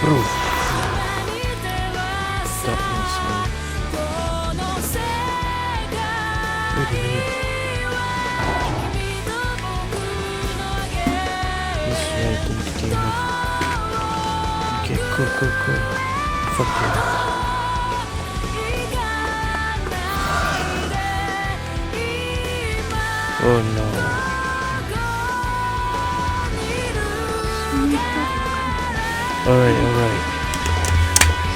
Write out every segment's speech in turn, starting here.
Bro, darkness, man. Wait a minute. He's right in the game. Okay, cool. Fuck yeah. Oh no. Alright.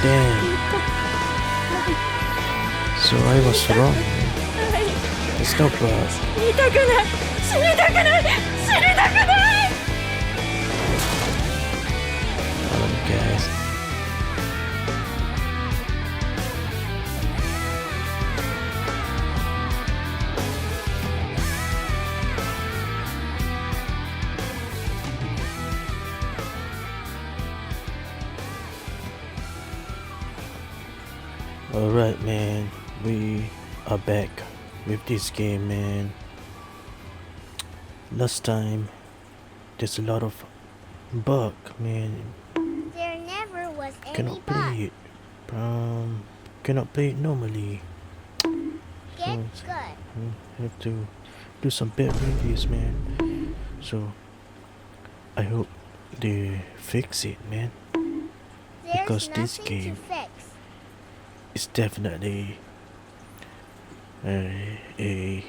Damn. So I was wrong. It's not bad. Guys. Alright, man, we are back with this game, man. Last time there's a lot of bug, man. There never was any Cannot bug. play it. Cannot play it normally. Get So good. have to do some bad reviews, man. So I hope they fix it, man. There's Because this nothing game to fix. is definitely a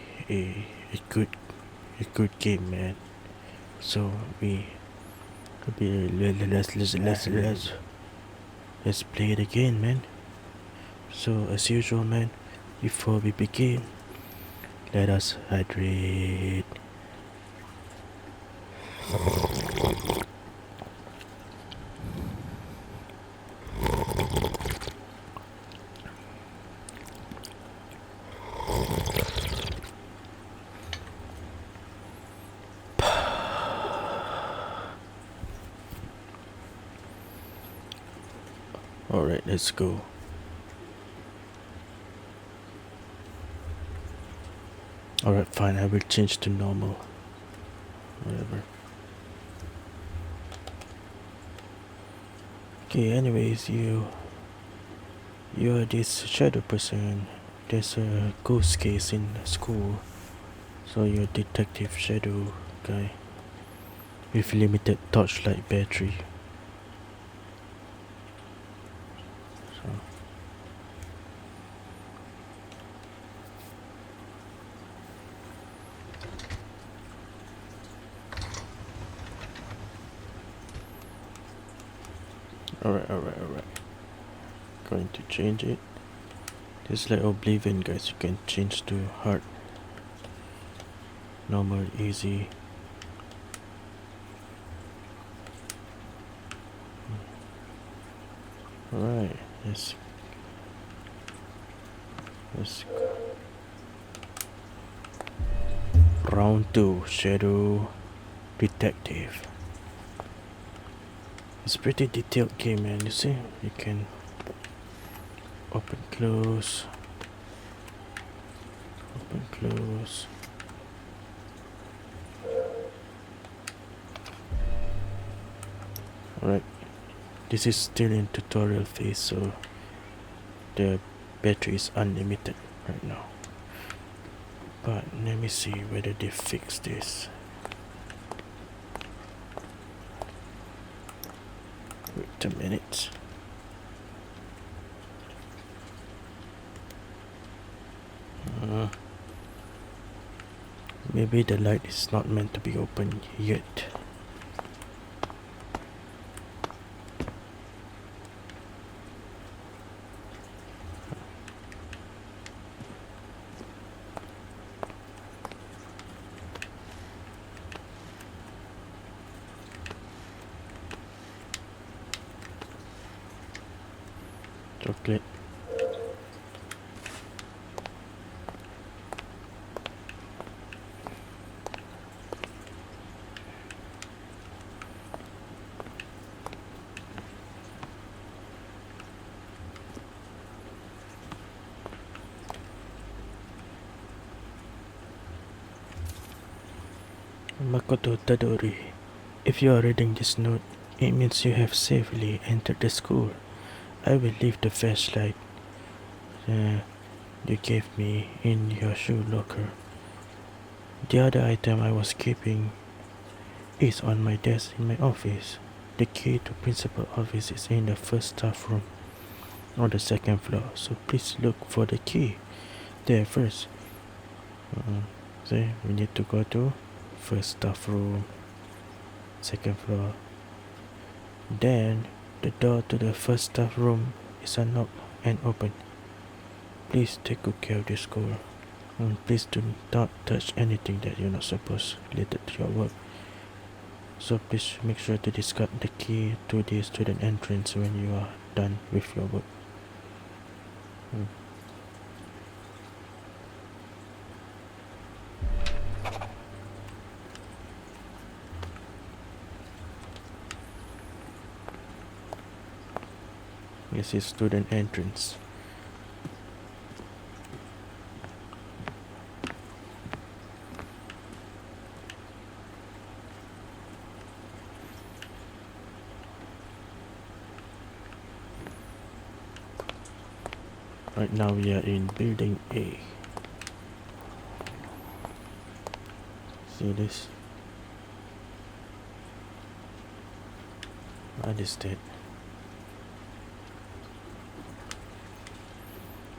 good game, man. So let's play it again, man. So as usual, man, before we begin, let us hydrate. Alright, let's go. Alright, fine, I will change to normal. Whatever. Okay, anyways, you are this shadow person. There's a ghost case in school. So you're a detective shadow guy with limited torchlight battery. Alright. Going to change it. Just like Oblivion, guys, you can change to hard, normal, easy. Alright, let's go. Round 2, Shadow Detective. It's a pretty detailed game, man. You see, you can open, close. Alright, this is still in tutorial phase, so the battery is unlimited right now. But let me see whether they fix this. Wait a minute. Maybe the light is not meant to be open yet. Chocolate. Makoto Tadori. If you are reading this note, It means you have safely entered the school. I will leave the flashlight you gave me in your shoe locker. The other item I was keeping is on my desk in my office. The key to principal office is in the first staff room on the second floor, so please look for the key there first. So we need to go to first staff room, second floor. Then the door to the first staff room is unlocked and open. Please take good care of this school. Please do not touch anything that you're not supposed related to your work. So please make sure to discard the key to the student entrance when you are done with your work. This is student entrance. Right now we are in building A. See this? I just did.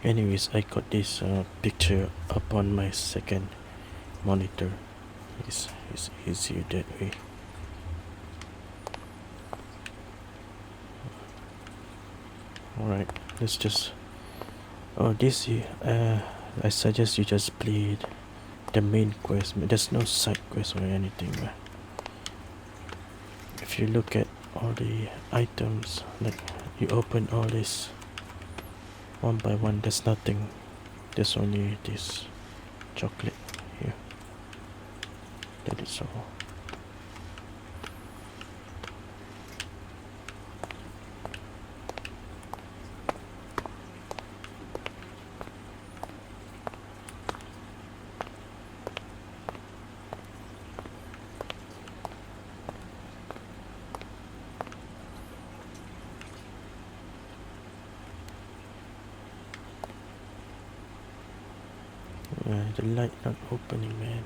Anyways, I got this picture up on my second monitor. It's easier that way. Alright, let's just... Oh, this I suggest you just play the main quest. There's no side quest or anything. If you look at all the items, like you open all this one by one, there's nothing. There's only this chocolate here. That is all. The light not opening, man.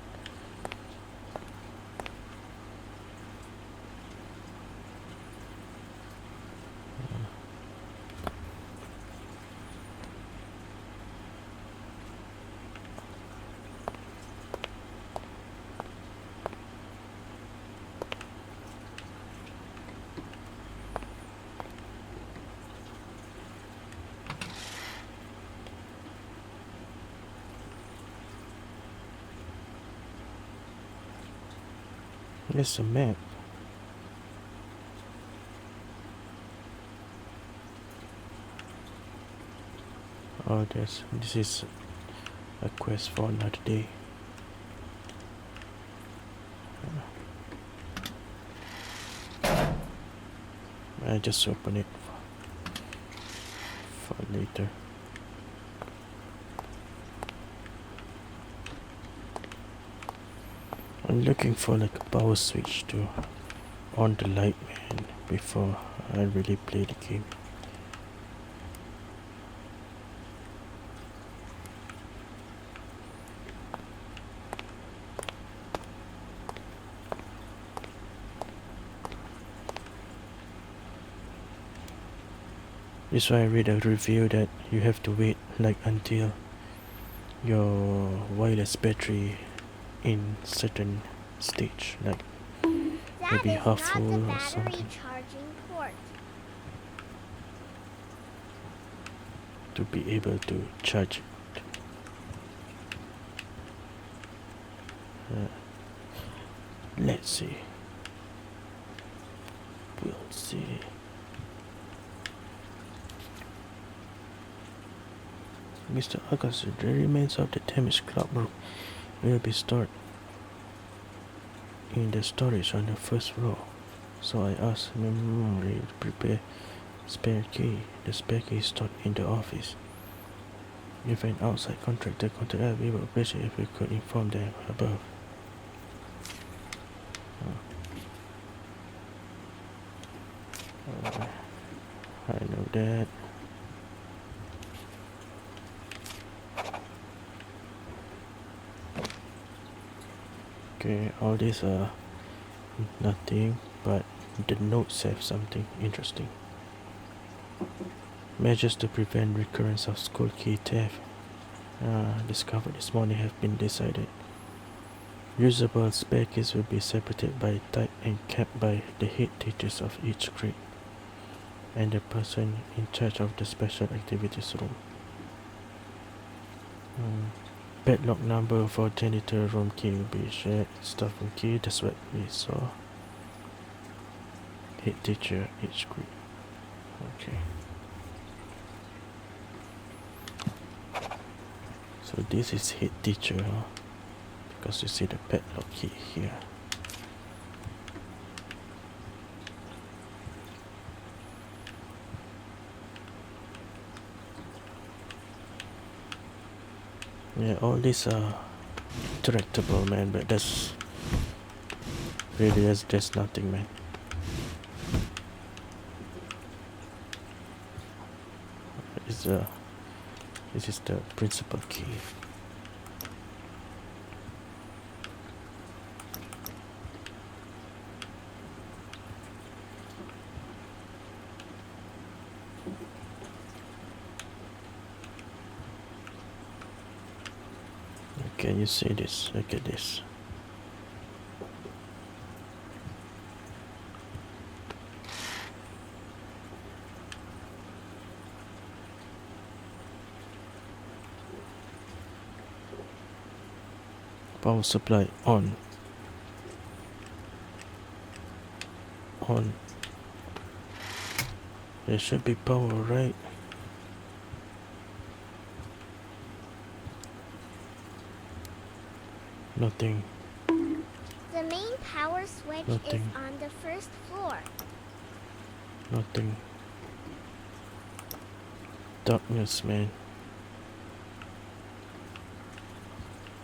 There's a map. Oh, this is a quest for another day. I just open it for later. I'm looking for like a power switch to on the light, man, before I really play the game. That's why I read a review that you have to wait like until your wireless battery in certain stage, like That maybe is half not full the or battery something, charging port. to be able to charge it. Let's see. We'll see. Mr. August, the remains of the damaged clockwork will be stored in the storage on the first floor. So I asked memory to prepare spare key. The spare key is stored in the office. If an outside contractor contacts us, we would appreciate if we could inform them above. I know that. Okay, all these are nothing, but the notes have something interesting. Measures to prevent recurrence of school key theft discovered this morning have been decided. Usable spare keys will be separated by type and kept by the head teachers of each grade and the person in charge of the special activities room. Padlock number for janitor room key will be shared. Staff room key, that's what we saw. Head teacher each grade. Okay. So this is head teacher, because you see the padlock key here. Yeah, all these are interactable, man, but that's really that's nothing, man. This is the principal key. Can you see this? Look at this. Power supply on. On. There should be power, right? Nothing. The main power switch Nothing. is on the first floor. Nothing. Darkness, man.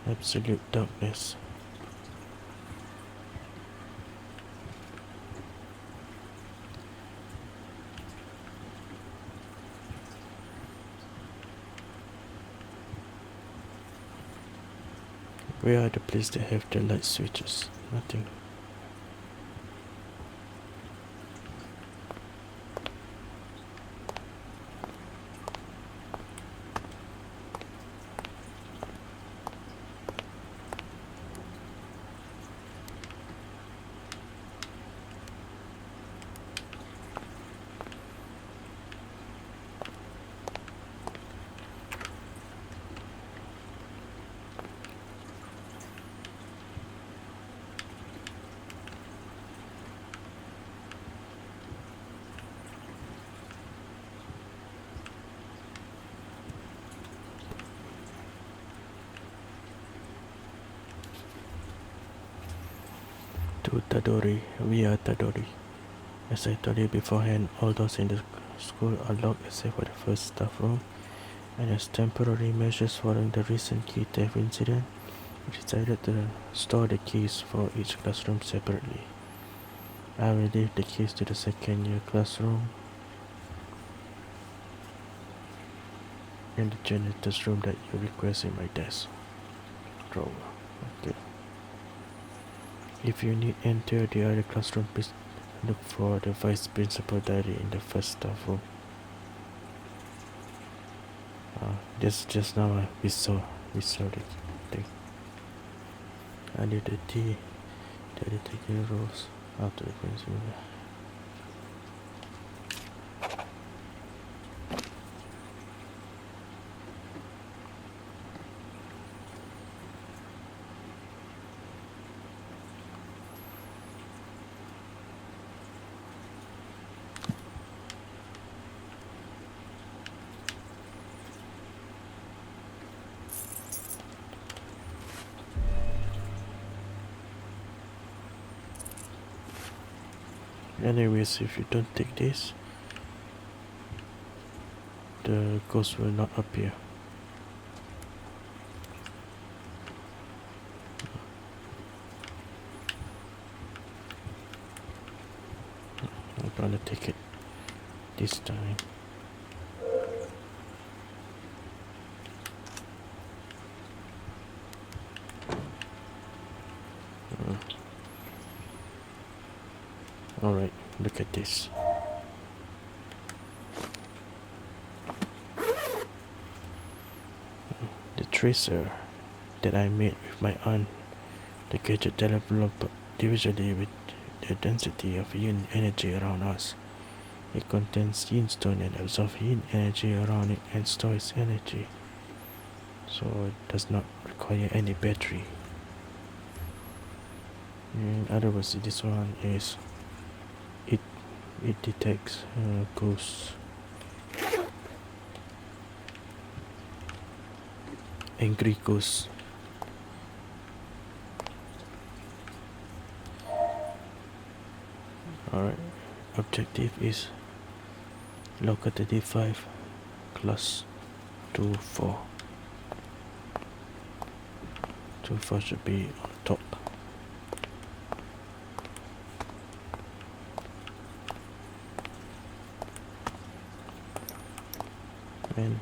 Absolute darkness. Where are the places that have the light switches? Nothing. To Tadori, we are Tadori. As I told you beforehand, all doors in the school are locked except for the first staff room, and as temporary measures following the recent key theft incident, we decided to store the keys for each classroom separately. I will leave the keys to the second year classroom and the janitor's room that you request in my desk drawer. Okay. If you need enter the other classroom, please look for the vice principal diary in the first staff room. Just now we saw the thing. I need the T. The detective rules after the principal. Anyways, if you don't take this, the ghost will not appear. I'm gonna take it. this time. Alright, look at this. The tracer that I made with my aunt, the gadget developed visually with the density of yin energy around us. It contains yin stone and absorbs yin energy around it and stores energy. So it does not require any battery. In other words, this one is it detects ghosts, angry ghosts. Alright, objective is locate 35 class 2-4. 2-4 should be on top. And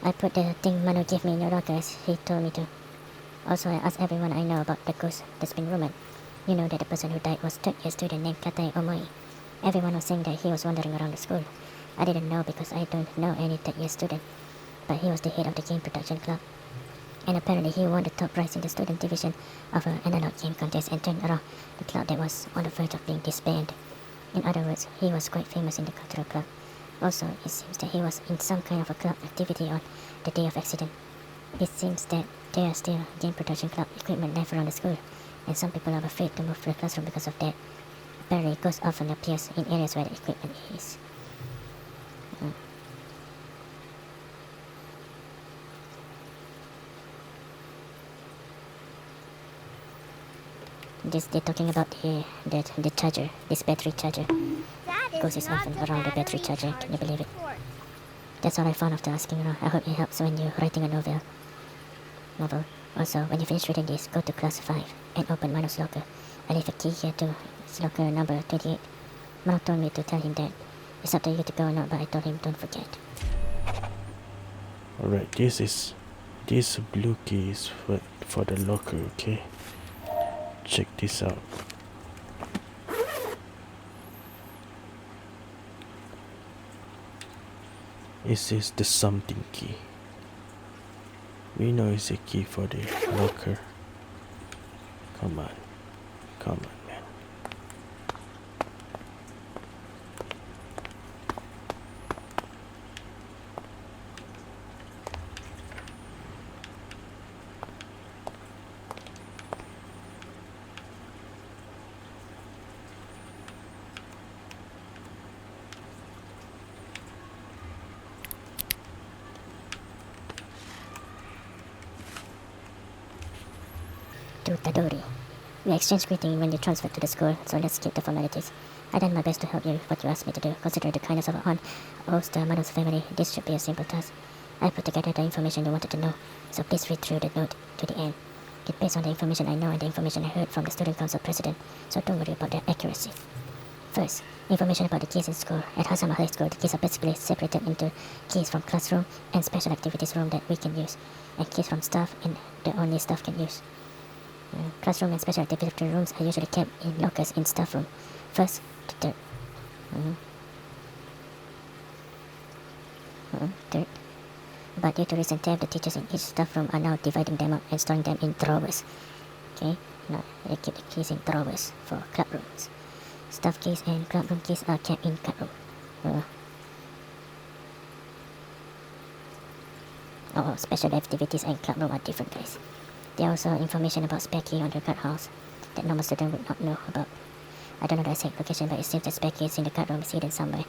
I put the thing Manu gave me in your locker as he told me to. Also, I asked everyone I know about the ghost that's been rumored. You know that the person who died was third-year student named Katai Omoi. Everyone was saying that he was wandering around the school. I didn't know because I don't know any third-year student, but he was the head of the game production club. And apparently he won the top prize in the student division of an analog game contest and turned around the club that was on the verge of being disbanded. In other words, he was quite famous in the cultural club. Also, it seems that he was in some kind of a club activity on the day of accident. It seems that there are still game production club equipment left around the school, and some people are afraid to move to the classroom because of that. Apparently, ghosts often appears in areas where the equipment is. They're talking about the charger, this battery charger. That Ghost is is not often the around the battery charger. Can you believe it? port. That's all I found after asking around. I hope it helps when you're writing a novel. Also, when you finish reading this, go to class 5 and open Manu's locker. I leave a key here too. It's locker number 28. Manu told me to tell him that. It's up to you to go or not, but I told him don't forget. alright, this blue key is for the locker, okay? Check this out. This is the something key. We know it's a key for the locker. Come on, man. To Tadori. We exchanged greetings when you transferred to the school, so let's skip the formalities. I done my best to help you with what you asked me to do. Considering the kindness of our aunt, host, Manu's family, this should be a simple task. I put together the information you wanted to know, so please read through the note to the end. It's based on the information I know and the information I heard from the student council president, so don't worry about their accuracy. First, information about the keys in school. At Hasama High School, the keys are basically separated into keys from classroom and special activities room that we can use, and keys from staff and the only staff can use. Classroom and special activity rooms are usually kept in lockers in staff room, first to third. Third. But due to recent theft, the teachers in each staff room are now dividing them up and storing them in drawers. Okay, now they keep the keys in drawers for club rooms. Staff keys and club room keys are kept in club room. or special activities and club room are different, guys. There are also information about Specky on the guard house that normal students would not know about. I don't know the exact location, but it seems that Specky is in the guard room is hidden somewhere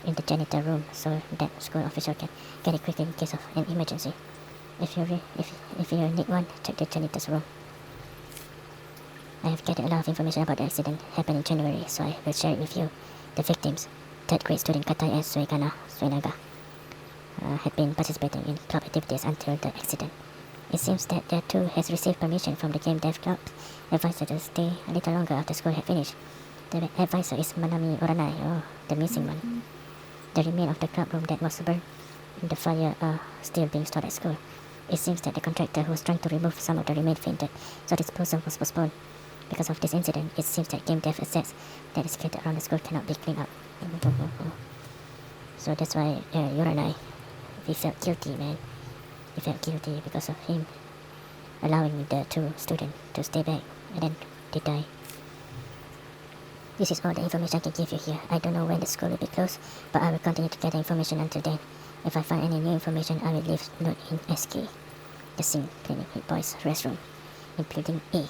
in the janitor room, so that school official can get it quickly in case of an emergency. If you need one, check the janitor's room. I have gathered a lot of information about the accident happened in January, so I will share it with you. The victims, third grade student Katai and Suenaga, had been participating in club activities until the accident. It seems that the two has received permission from the game dev club advisor to stay a little longer after school had finished. The advisor is Manami Oranai, the missing one. The remains of the club room that was burned in the fire are still being stored at school. It seems that the contractor who was trying to remove some of the remains fainted, so disposal was postponed. Because of this incident, it seems that game dev assets that is scattered around the school cannot be cleaned up. So that's why Yura and I, we felt guilty, man. We felt guilty because of him allowing the two students to stay back, and then they die. This is all the information I can give you here. I don't know when the school will be closed, but I will continue to gather information until then. If I find any new information, I will leave note in SK, the Sing Clinic Boys restroom, including A.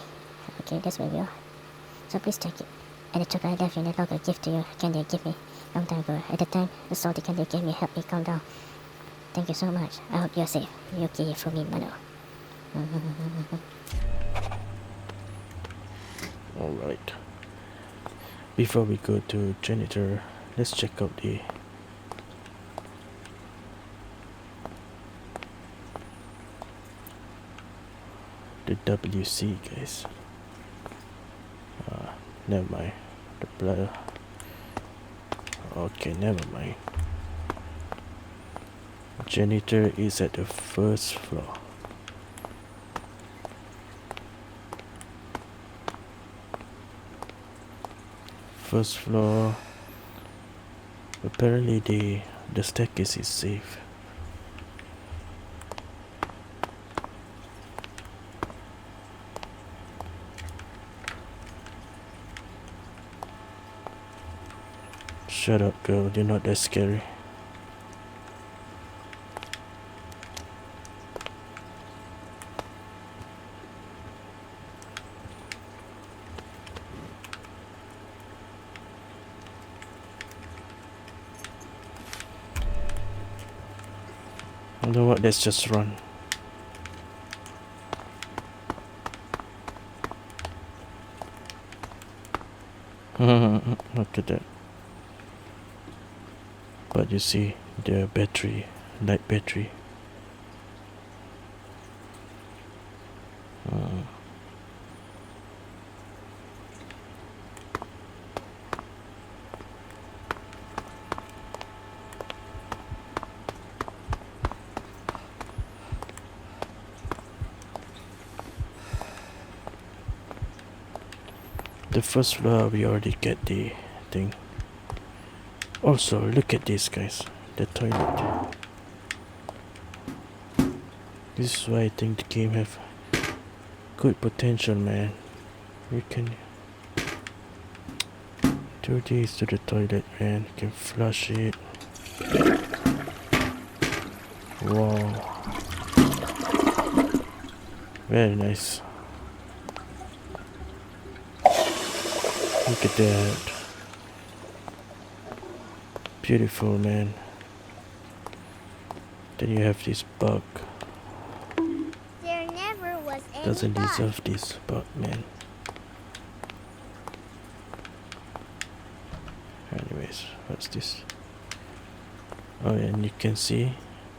Okay, that's where we are. So please check it. And the chocolate I left in the locker gift to you, candy you gave me long time ago. At the time, the salty candy you gave me helped me calm down. Thank you so much. I hope you're safe. Yuki Fumi Mano. Alright. Before we go to janitor, let's check out the WC, guys. Never mind. The blood. Okay, never mind. Janitor is at the first floor. First floor. Apparently the staircase is safe. Shut up, girl. You're not that scary. You know what? Let's just run. Look at that. But you see the battery, light battery. The first floor we already get the thing. Also, look at this, guys. The toilet. This is why I think the game have good potential, man. We can do this to the toilet, man. You can flush it. Wow. Very nice. Look at that. Beautiful, man. Then you have this bug. There never was any Doesn't bug. deserve this bug, man. Anyways, what's this? Oh, and you can see,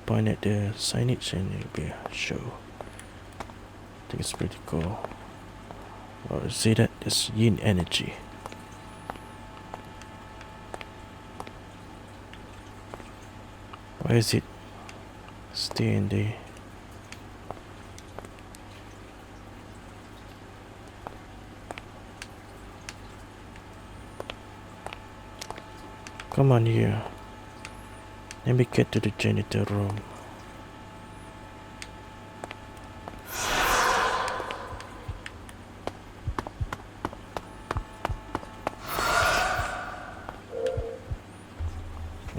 point at the signage and it'll be a show. I think it's pretty cool. Oh, see that? It's yin energy. Why is it staying there? Come on here. Let me get to the janitor room.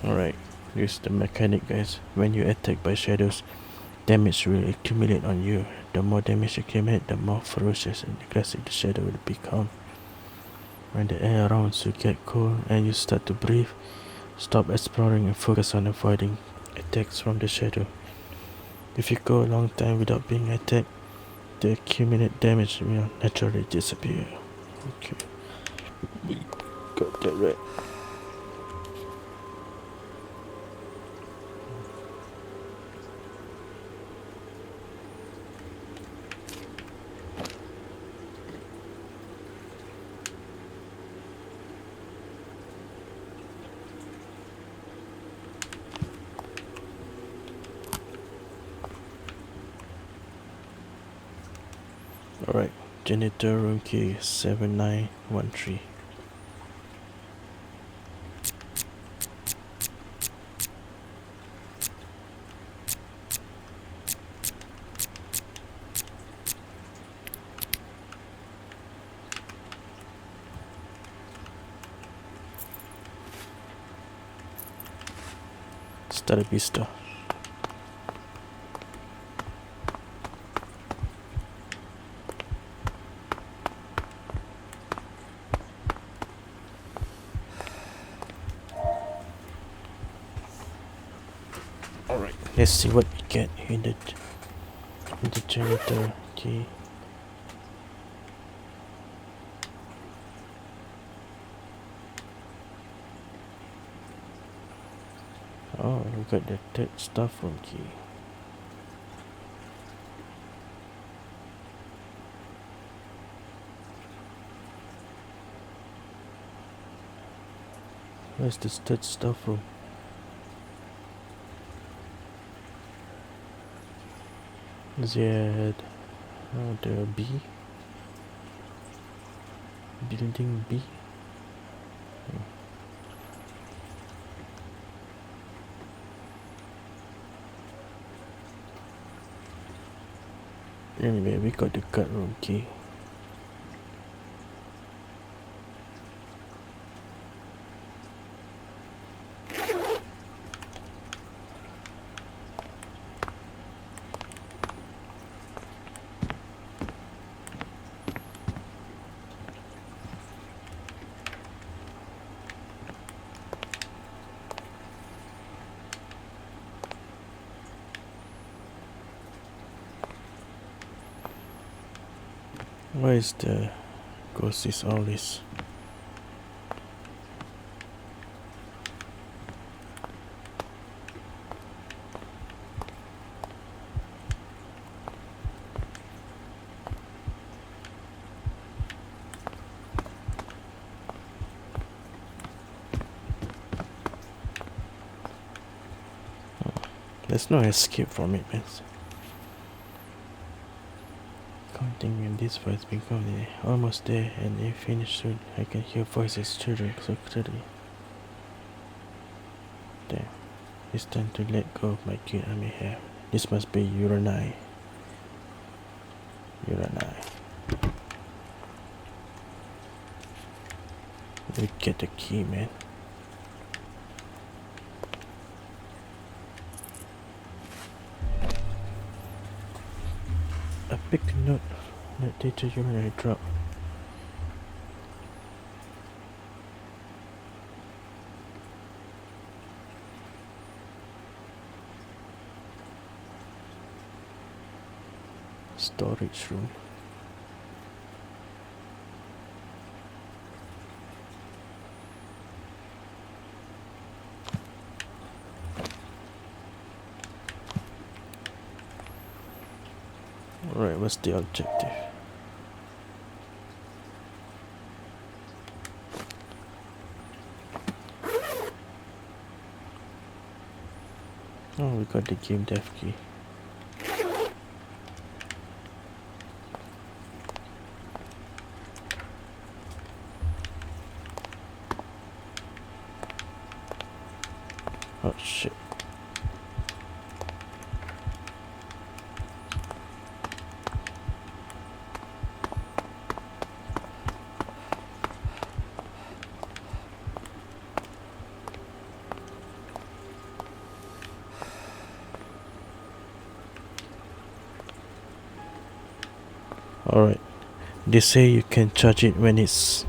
Alright, here's the mechanic, guys. When you attack by shadows, damage will accumulate on you. The more damage accumulates, the more ferocious and aggressive the shadow will become. When the air around you gets cold and you start to breathe, stop exploring and focus on avoiding attacks from the shadow. If you go a long time without being attacked, the accumulated damage will naturally disappear. Okay, we got that right. Alright, janitor room key 7913. Hasta la vista. Alright, let's see what we get in the janitor key. Oh, we got the third staff room key. Where's this third staff room? Z, the B, building B. Anyway, we got the guard room key. Where is the ghost is all this? There's no escape from it, man. Counting when this voice become almost there and they finish soon. I can hear voices children so clearly. Damn. It's time to let go of my cute army hair. This must be Uranai. Uranai. We get the key, man. I picked a note that teacher Uranai dropped. Storage room. Alright, what's the objective? Oh, we got the game dev key. Oh shit. Alright. They say you can charge it when this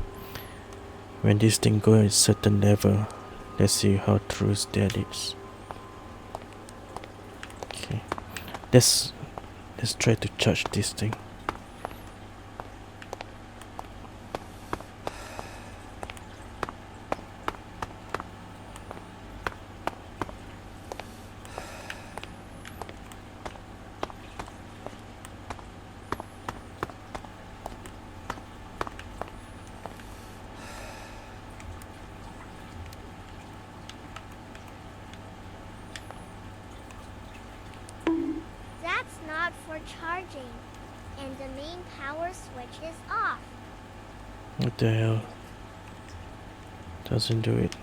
thing goes a certain level. Let's see how true that is. Okay. Let's try to charge this thing. That's not for charging. And the main power switch is off. What the hell? Doesn't do it.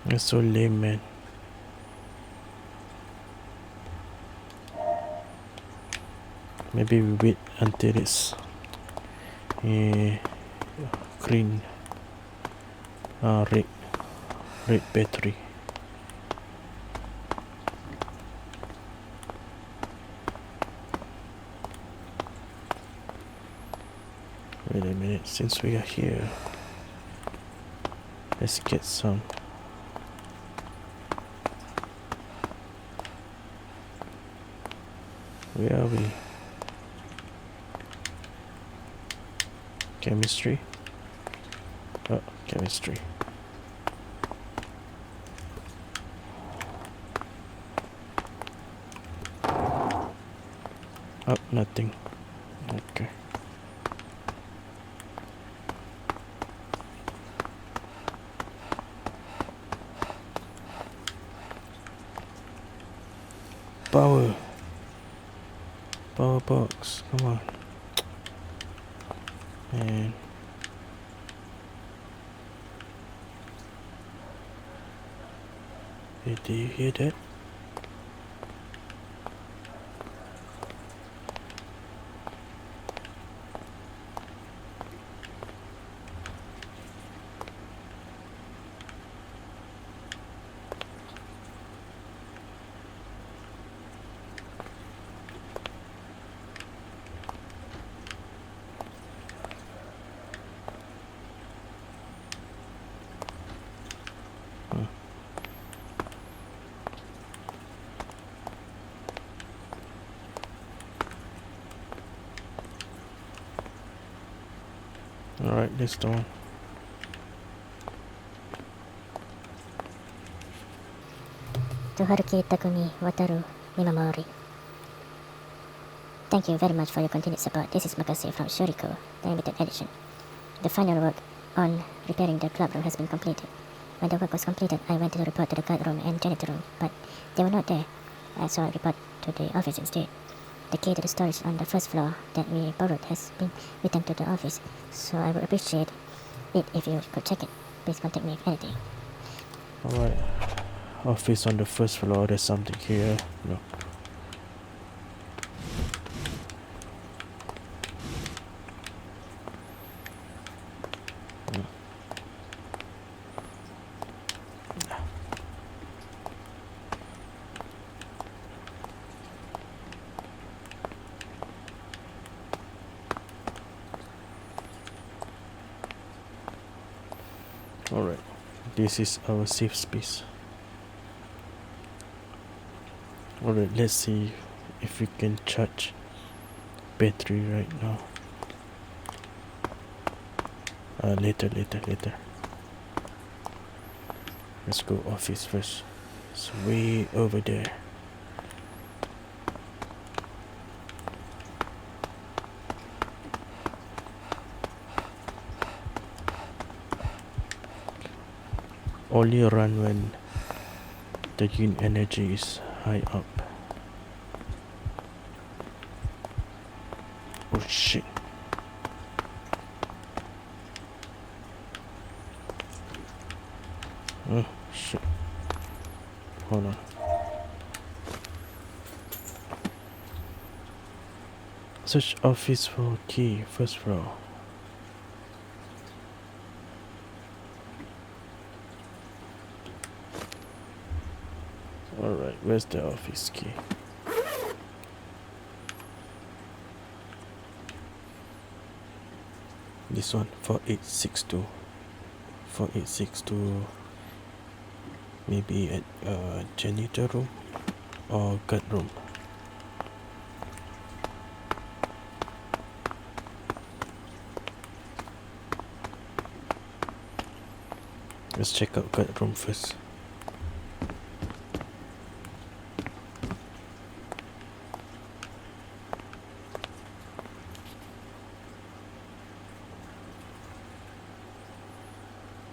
That's so lame, man. Maybe we wait until it's green, red battery. Wait a minute, since we are here, let's get some. Where are we? Chemistry? Oh, chemistry. Oh, nothing. Okay. Power box, come on. And do you hear that? Alright, let's go on. To Haruki Takumi Wataru Mimamori. Thank you very much for your continued support. This is Makase from Shuriko, the limited edition. The final work on repairing the club room has been completed. When the work was completed, I went to report to the guard room and janitor room, but they were not there, so I report to the office instead. The key to the storage on the first floor that we borrowed has been returned to the office, so I would appreciate it if you could check it. Please contact me if anything. Alright. Office on the first floor, there's something here. No. Alright, this is our safe space. Alright, let's see if we can charge battery right now. Later. Let's go office first. It's way over there. Only run when the yin energy is high up. Oh shit. Oh shit. Hold on. Search office for key, first floor. Alright, where's the office key? This one, 4862. 4862. Maybe at janitor room or guard room. Let's check out guard room first.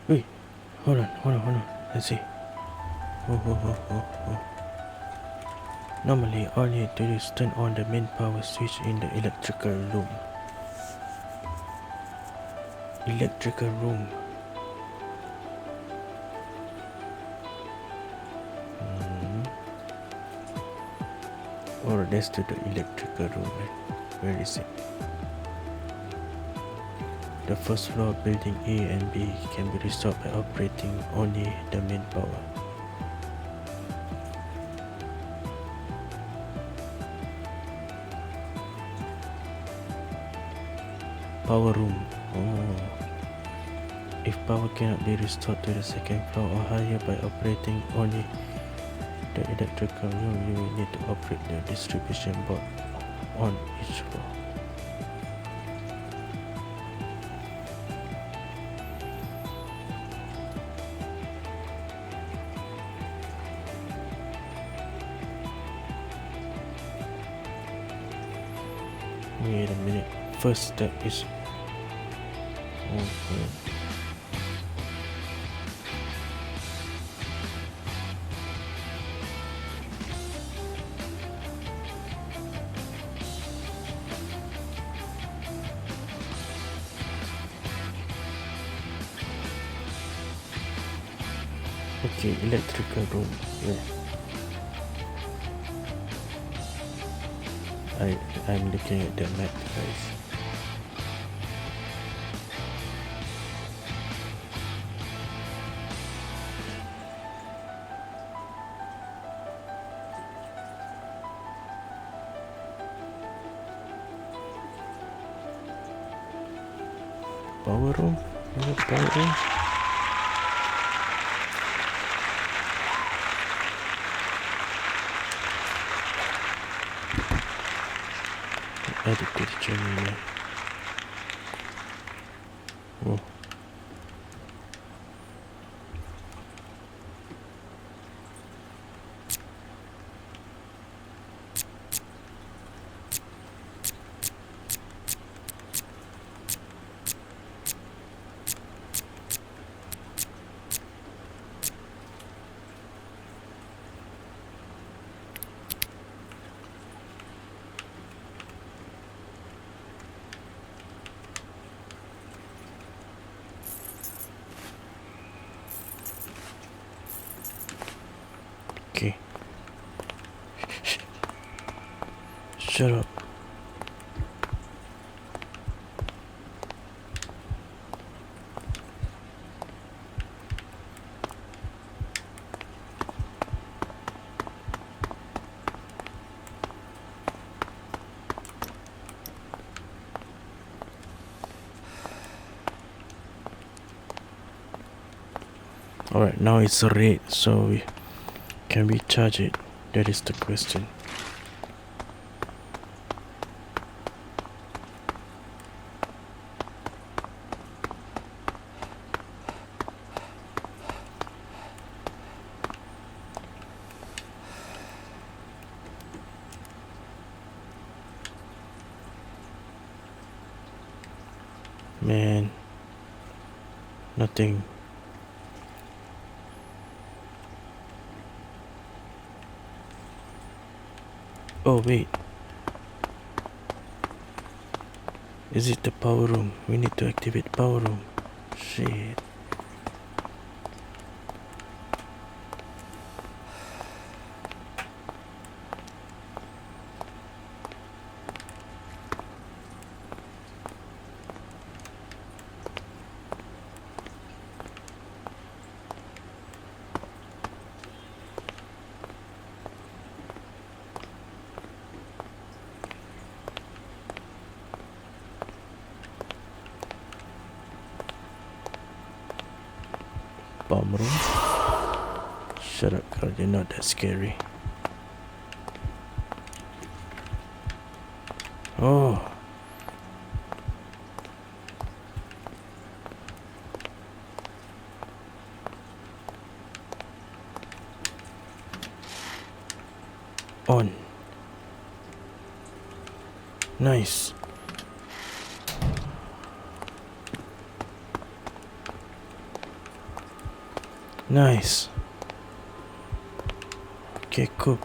Wait, hold on. Let's see. Oh. Normally, all you do is turn on the main power switch in the electrical room. Electrical room. Or let's do the electrical room. Where is it? The first floor building A and B can be restored by operating only the main power. Power room. Oh. If power cannot be restored to the second floor or higher by operating only the electrical room, you will need to operate the distribution board on each floor. Wait a minute. First step is okay, electrical room. Yeah. I'm looking at the map, guys. Power room? Power room? Added picture here. Oh. Okay. Shut up. Alright, now it's red, so can we charge it? That is the question. Man, nothing. Oh wait, is it the power room? We need to activate power room. Shit. bomb room. Shut up, girl. You're not that scary. Oh. On. Nice. Nice. Okay, cool.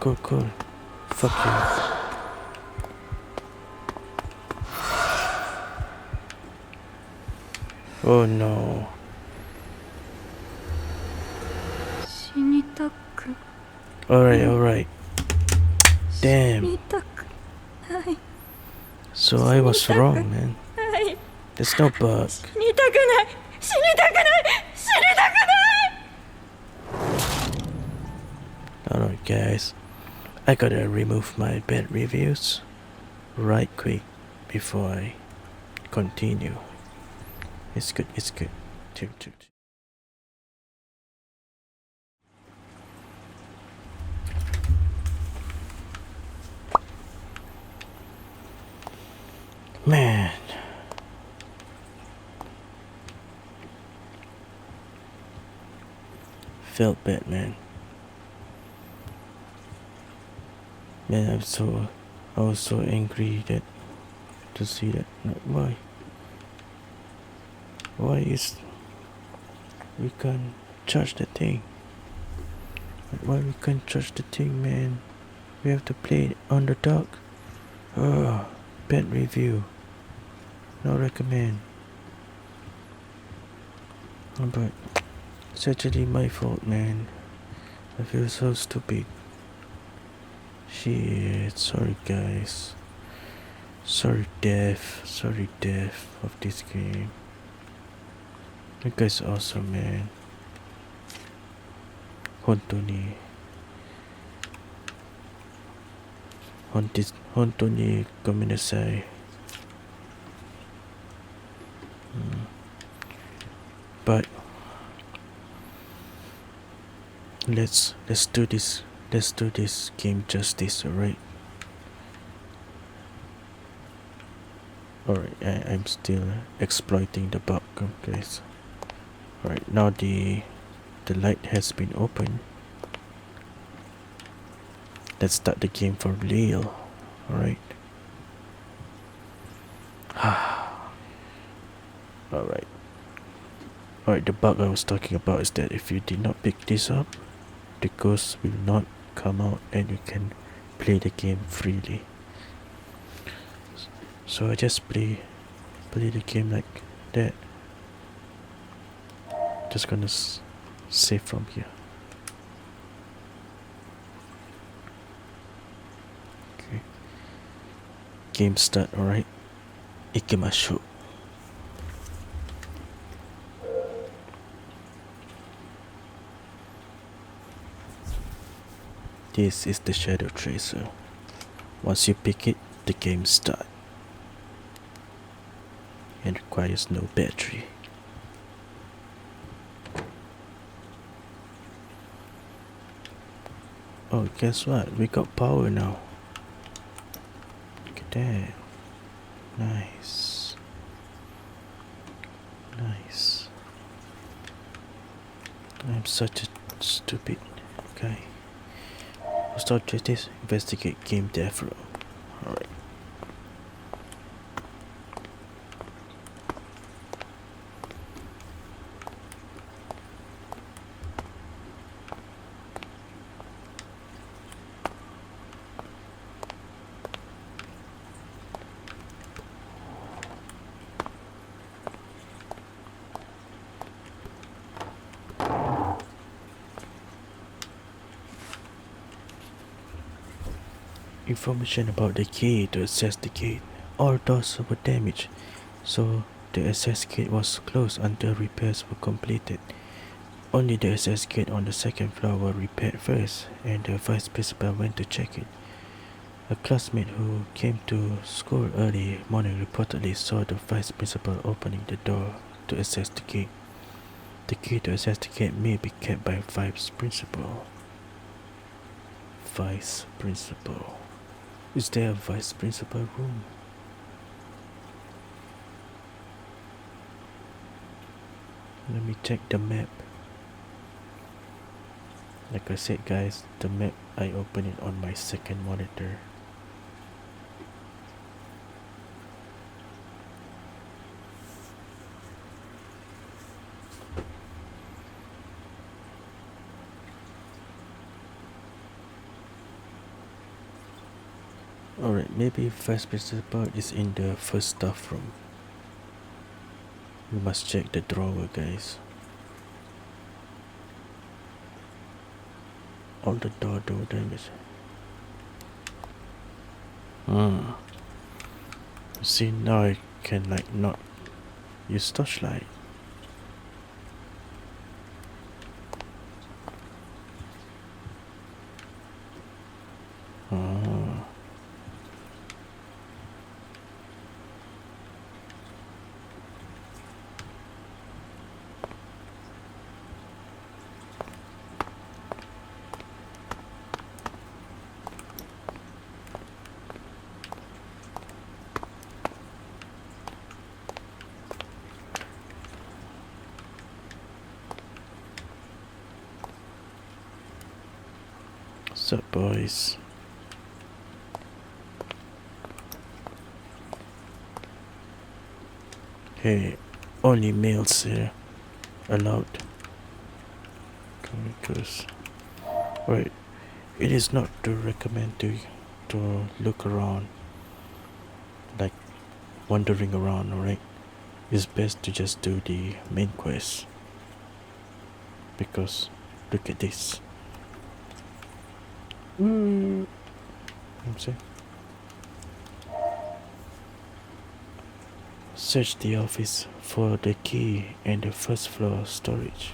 Fuck you. Oh no. 死にたく Alright. 死 Damn. にたくない So I was wrong, man. はい There's no bug. 死にたくない死にたくない死にたくない Alright, guys. I gotta remove my bad reviews right quick before I continue. It's good. Chill. Man. Felt bad, man. Man, I was so angry that to see that. Why? Why is we can't charge the thing? Why we can't charge the thing, man? We have to play it on the dock. Oh, bad review. No recommend. But it's actually my fault, man. I feel so stupid. Shit, sorry guys. Sorry dev of this game. You guys are awesome, man. 本当にごめんなさい。But let's do this. Let's do this game justice, alright? Alright, I'm still exploiting the bug, guys. Alright, now the light has been opened. Let's start the game for real, alright? Alright. Alright, the bug I was talking about is that if you did not pick this up, the ghost will not come out and you can play the game freely. So I just play the game like that. Just gonna save from here. Okay. Game start, alright? Ikimashou. This is the shadow tracer. Once you pick it, the game starts. And requires no battery. Oh, guess what? We got power now. Look at that. Nice. I'm such a stupid guy. We'll start this. Investigate game dev room. Alright. Information about the key to access the gate. All doors were damaged, so the access gate was closed until repairs were completed. Only the access gate on the second floor were repaired first, and the vice principal went to check it. A classmate who came to school early morning reportedly saw the vice principal opening the door to access the gate. The key to access the gate may be kept by Vice Principal. Vice Principal. Is there a Vice Principal room? Let me check the map. Like I said guys, the map I open it on my second monitor. Alright, maybe Vice Principal is in the first staff room. We must check the drawer guys. All the door damage. See, now I can like not use torchlight. What's up, boys? Hey, only males here allowed. Because, right, it is not to recommend to look around, like wandering around. Alright, it's best to just do the main quest. Because look at this. I'm saying. Search the office for the key and the first floor storage.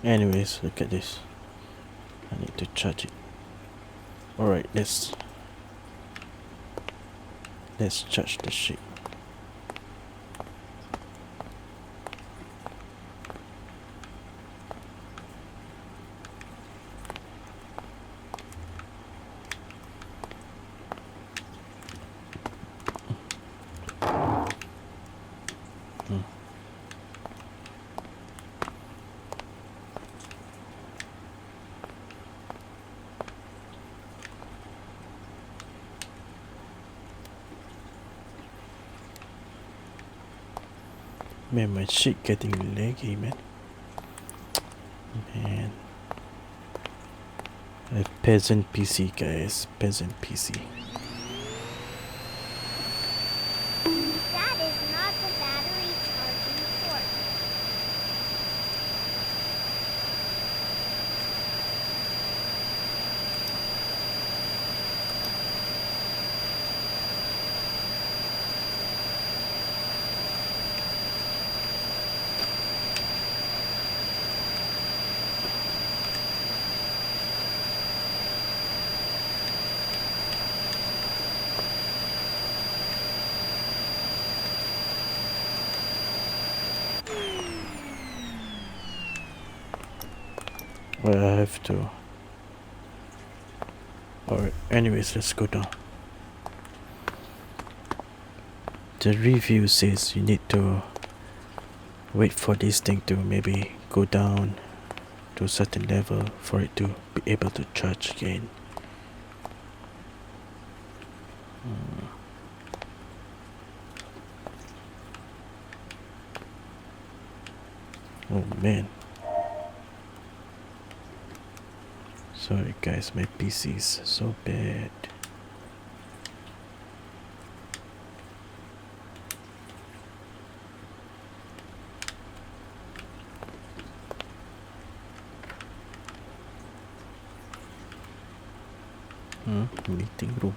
Anyways, look at this. I need to charge it. Alright, let's charge the shit. Man, my shit getting laggy, man. Man. A peasant PC, guys. Peasant PC. That is not the battery charging port. Well, I have to. Alright, anyways, let's go down. The review says you need to wait for this thing to maybe go down to a certain level for it to be able to charge again. Oh man. Sorry guys, my PC is so bad. Meeting room.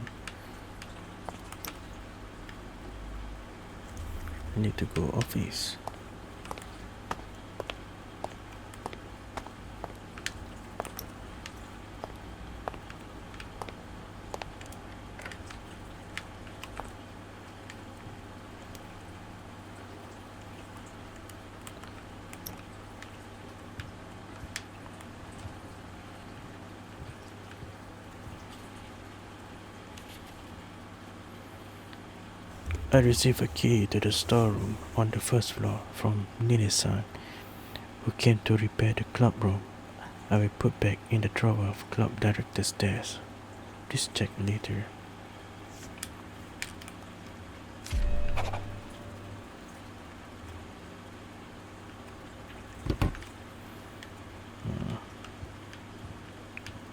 I need to go office. I received a key to the storeroom on the first floor from Nini-san, who came to repair the club room. I will put back in the drawer of club director's desk. Please check later.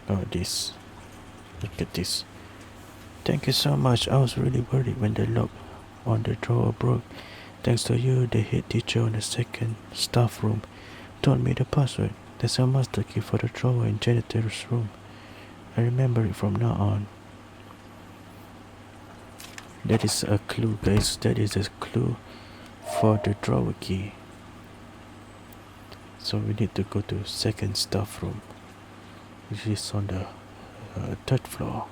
Oh, this. Look at this. Thank you so much. I was really worried when the lock on the drawer broke. Thanks to you, the head teacher on the second staff room told me the password. There's a master key for the drawer in janitor's room. I remember it from now on. That is a clue, guys. That is a clue for the drawer key. So we need to go to second staff room, which is on the third floor.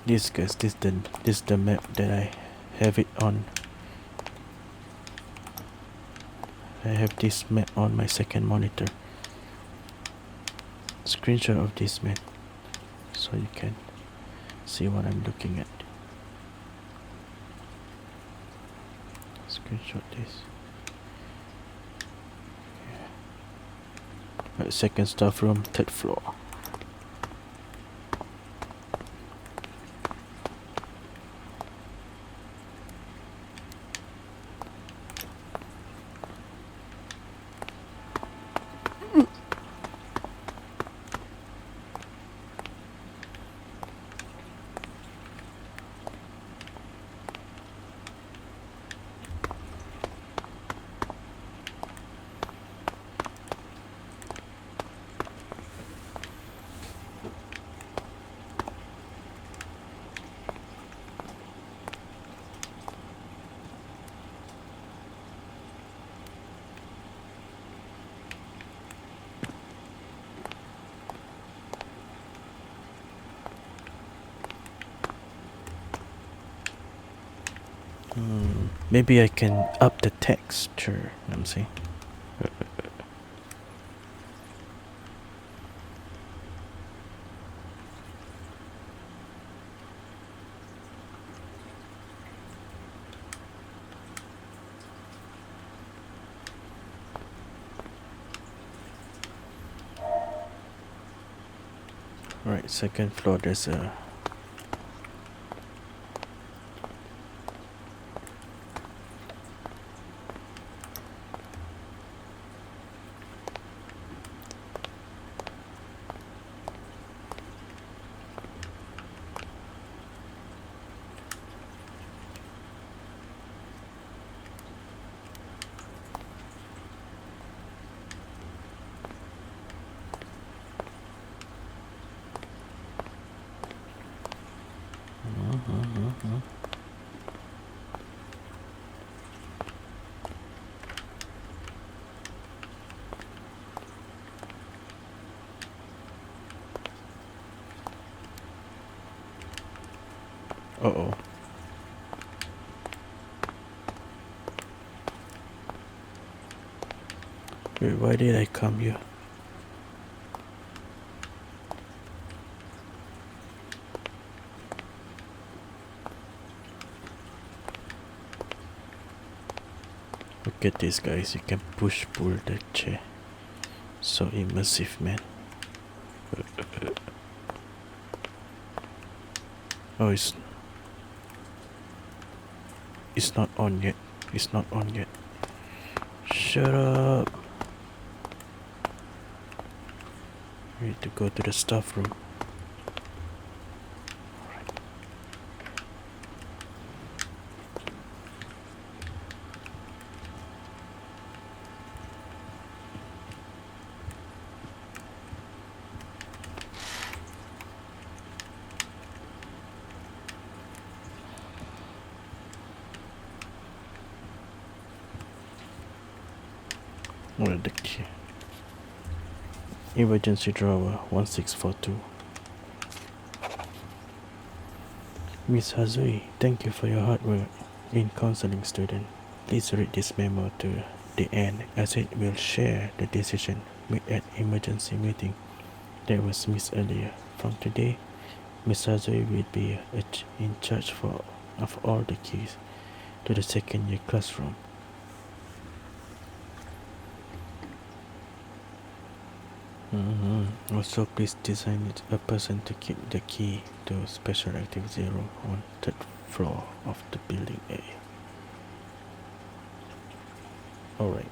This, guys, this the map that I have it on. I have this map on my second monitor. Screenshot of this map, so you can see what I'm looking at. Screenshot this. Yeah. Second staff room, third floor. Maybe I can up the texture, you know what I'm saying? Right, second floor, there's a uh-oh. Wait, why did I come here? Look at this, guys. You can push pull the chair. So immersive, man. Oh, it's not on yet. It's not on yet. Shut up. We need to go to the staff room. Where the key? Emergency drawer 1642. Miss Hazui, thank you for your hard work in counseling students. Please read this memo to the end, as it will share the decision made an emergency meeting that was missed earlier. From today, Miss Azoi will be in charge of all the keys to the second year classroom. Also, please design a person to keep the key to Special Active Zero on third floor of the building A. Alright,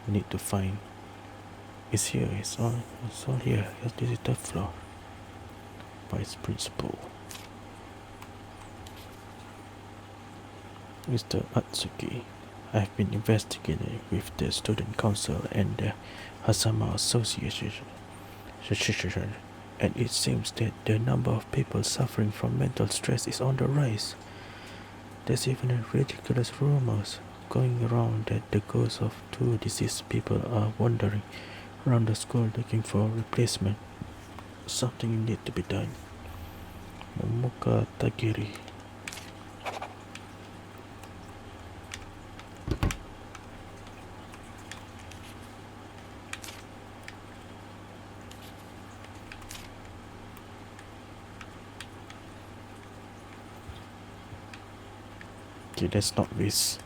we need to find. It's here. It's all here. This is the third floor. Vice Principal Mr. Atsuki. I have been investigating with the Student Council and the Hasama Association, and it seems that the number of people suffering from mental stress is on the rise. There's even a ridiculous rumors going around that the ghosts of two deceased people are wandering around the school looking for a replacement. Something need to be done. Momoka Tagiri. Okay, let's not waste.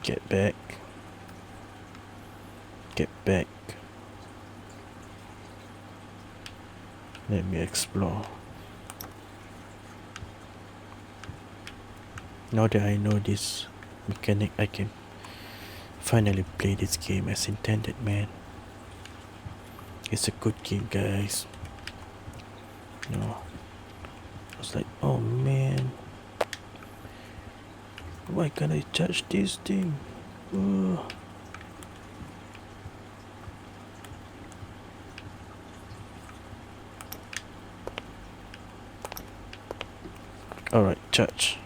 Get back. Get back. Let me explore. Now that I know this mechanic, I can finally play this game as intended, man. It's a good game, guys. No, I was like, oh man, why can't I touch this thing? Alright, touch.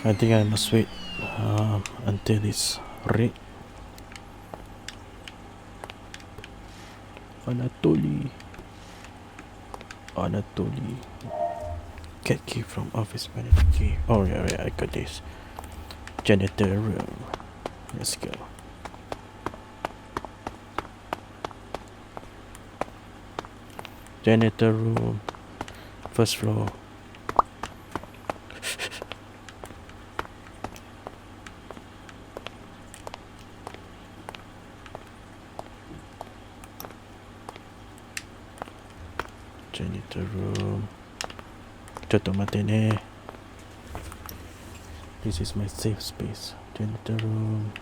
I think I must wait until it's red. Anatoly. Get key from office manager key. Oh yeah, I got this. Janitor room. Let's go. Janitor room. First floor. Janitor room. Chotomatene. This is my safe space. Janitor room.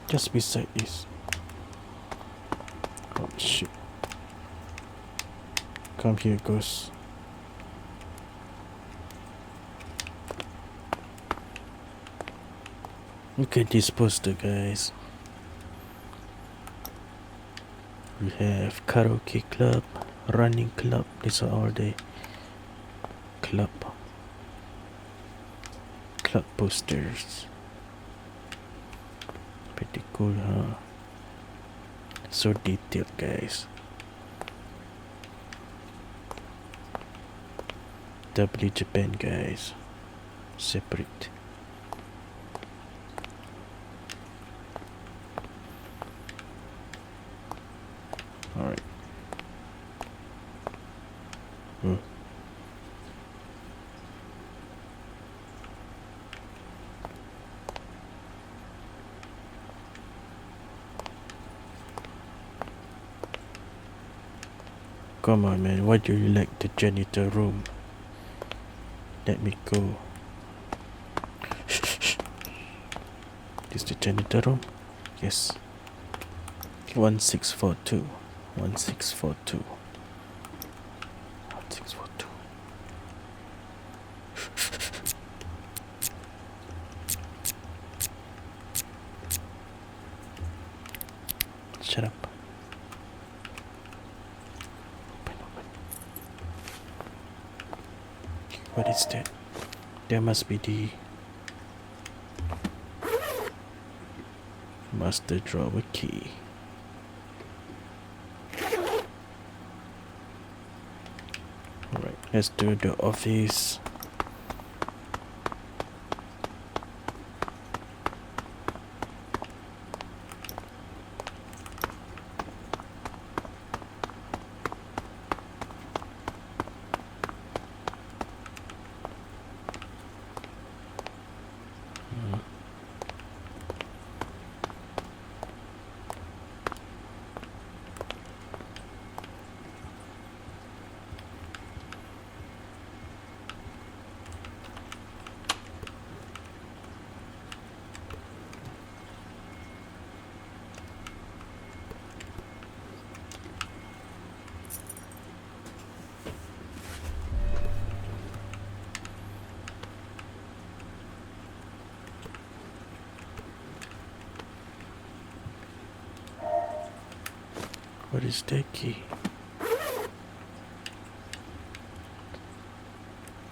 Just beside this. Oh shit. Come here, ghost. Look at this poster, guys. We have karaoke club, running club. These are all the club posters. Pretty cool, huh? So detailed, guys. W Japan, guys. Separate. Alright. Come on, man. Why do you like the janitor room? Let me go. Shh. This the janitor room? Yes. 1642. 1642. 1642. Shut up. Open. What is that? There must be the master drawer key. Alright, let's do the office. What is that key?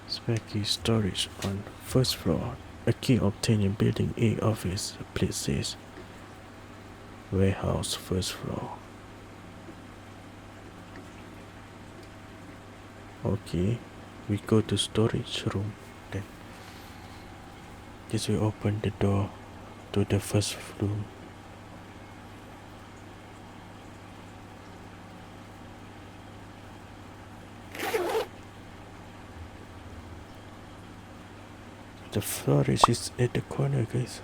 Spare key storage on first floor. A key obtained in building A office. Please says warehouse first floor. Okay, we go to storage room then. This will open the door to the first room. The storage is at the corner, guys.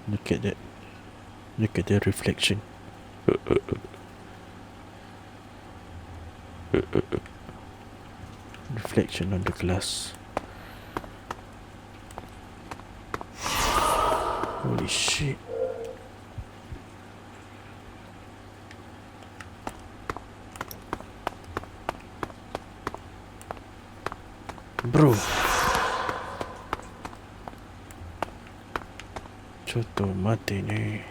Look at that. Look at the reflection. Reflection on the glass. Holy shit. Bro. ちょっと待ってね。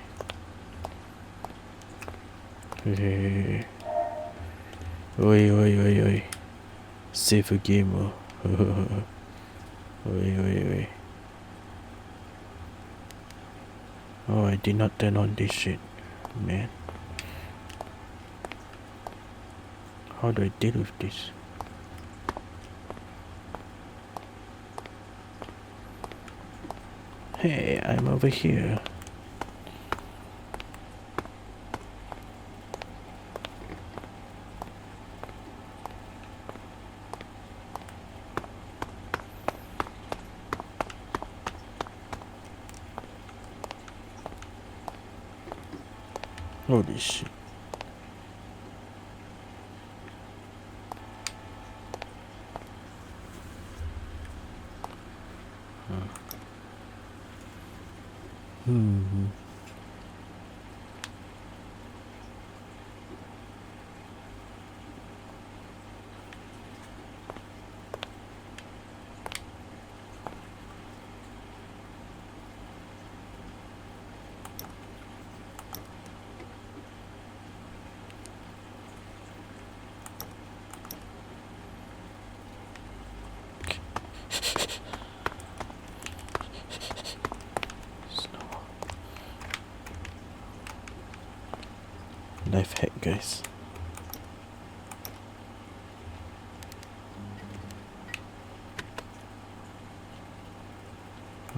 おいおいおいおい。セーフゲームを。おいおいおい。Oh, I did not turn on this shit, man. How do I deal with this? Hey, I'm over here. Holy shit. Life hack, guys.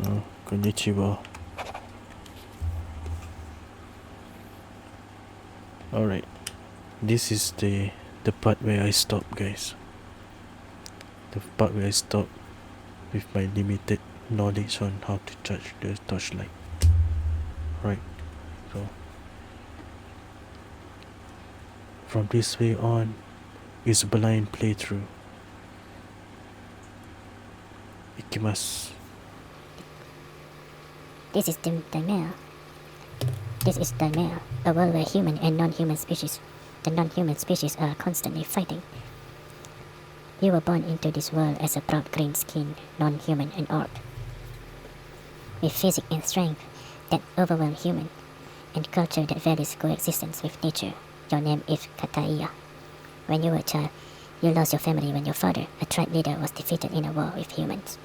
Oh, konnichiwa. Alright. This is the part where I stop, guys. The part where I stop with my limited knowledge on how to charge the torchlight. right? So from this way on is blind playthrough. Ikimasu. This is Daimel. This is Daimel, a world where human and non-human species, the non-human species are constantly fighting. You were born into this world as a proud green-skinned, non-human and orc, with physique and strength that overwhelm human, and culture that values coexistence with nature. Your name is Kataiya. When you were a child, you lost your family when your father, a tribe leader, was defeated in a war with humans.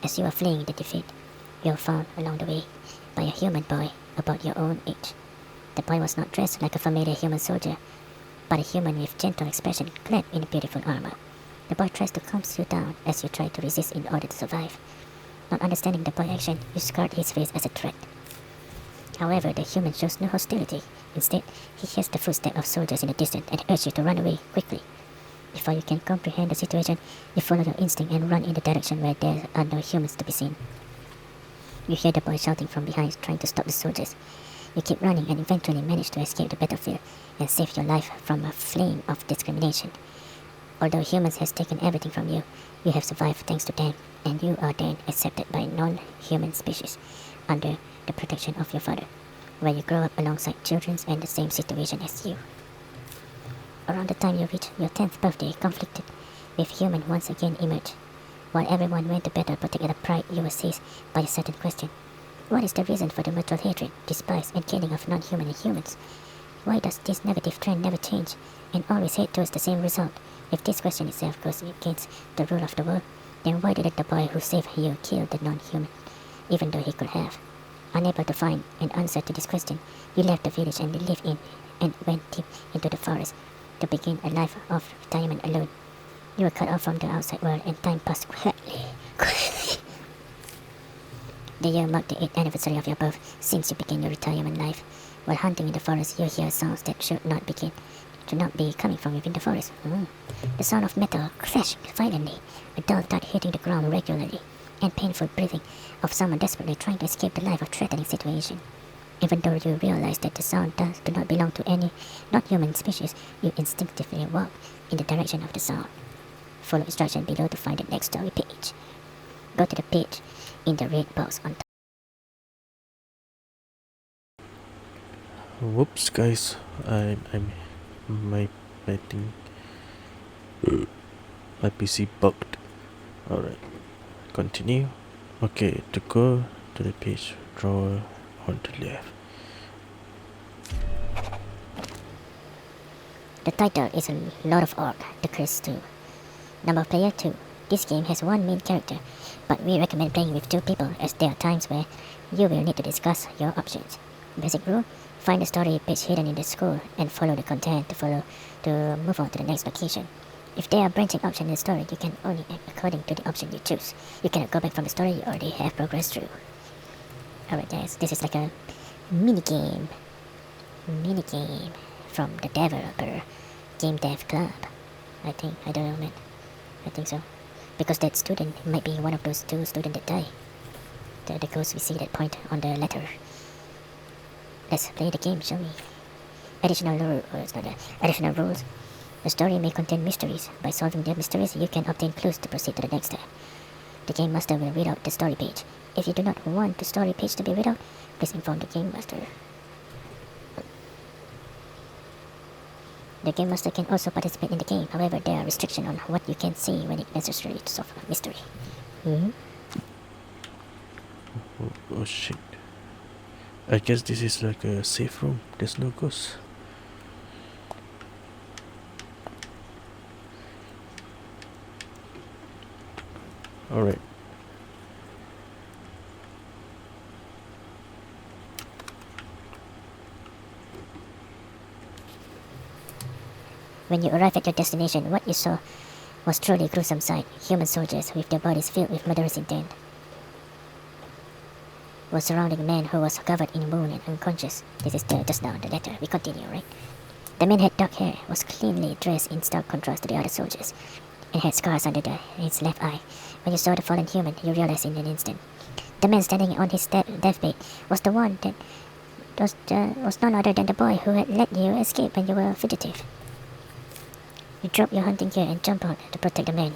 As you were fleeing the defeat, you were found along the way by a human boy about your own age. The boy was not dressed like a familiar human soldier, but a human with gentle expression clad in beautiful armor. The boy tries to calm you down as you try to resist in order to survive. Not understanding the boy's action, you scarred his face as a threat. However, the human shows no hostility. Instead, he hears the footsteps of soldiers in the distance and urges you to run away quickly. Before you can comprehend the situation, you follow your instinct and run in the direction where there are no humans to be seen. You hear the boy shouting from behind, trying to stop the soldiers. You keep running and eventually manage to escape the battlefield and save your life from a flame of discrimination. Although humans has taken everything from you, you have survived thanks to them, and you are then accepted by non-human species under the protection of your father, where you grow up alongside children in the same situation as you. Around the time you reach your 10th birthday, conflicted with human once again emerge. While everyone went to battle protected a pride, you were seized by a certain question. What is the reason for the mutual hatred, despise, and killing of non-human and humans? Why does this negative trend never change, and always head towards the same result? If this question itself goes against the rule of the world, then why didn't the boy who saved you kill the non-human, even though he could have? Unable to find an answer to this question, you left the village and lived in and went deep into the forest to begin a life of retirement alone. You were cut off from the outside world and time passed quickly. The year marked the 8th anniversary of your birth since you began your retirement life. While hunting in the forest, you hear sounds that should not be coming from within the forest. The sound of metal crashing violently, a dull thud hitting the ground regularly, and painful breathing of someone desperately trying to escape the life-threatening situation. Even though you realize that the sound do not belong to any non-human species, you instinctively walk in the direction of the sound. Follow instruction below to find the next story page. Go to the page in the red box on top. Whoops, guys. My thing. My PC bugged. Alright. Continue. Okay, to go to the page, draw on the left. The title is a Lord of Orc, The Curse 2. Number of player 2. This game has one main character, but we recommend playing with 2 people as there are times where you will need to discuss your options. Basic rule: find the story page hidden in the school and follow the content to move on to the next location. If there are branching options in the story, you can only act according to the option you choose. You cannot go back from the story you already have progressed through. Alright guys, this is like a mini-game from the developer Game Dev Club. I don't know, man. I think so. Because that student might be one of those 2 students that die. The ghost we see that point on the letter. Let's play the game, shall we? Additional rules. The story may contain mysteries. By solving the mysteries, you can obtain clues to proceed to the next step. The game master will read out the story page. If you do not want the story page to be read out, please inform the game master. The game master can also participate in the game. However, there are restrictions on what you can see when it's necessary to solve a mystery. Oh shit. I guess this is like a safe room. There's no ghosts. Alright. When you arrive at your destination, what you saw was truly gruesome sight. Human soldiers with their bodies filled with murderous intent was surrounding a man who was covered in wound and unconscious. This is just now the letter. We continue, right? The man had dark hair, was cleanly dressed in stark contrast to the other soldiers, and had scars under his left eye. When you saw the fallen human, you realized in an instant. The man standing on his deathbed was the one that was none other than the boy who had let you escape when you were a fugitive. You drop your hunting gear and jump out to protect the man,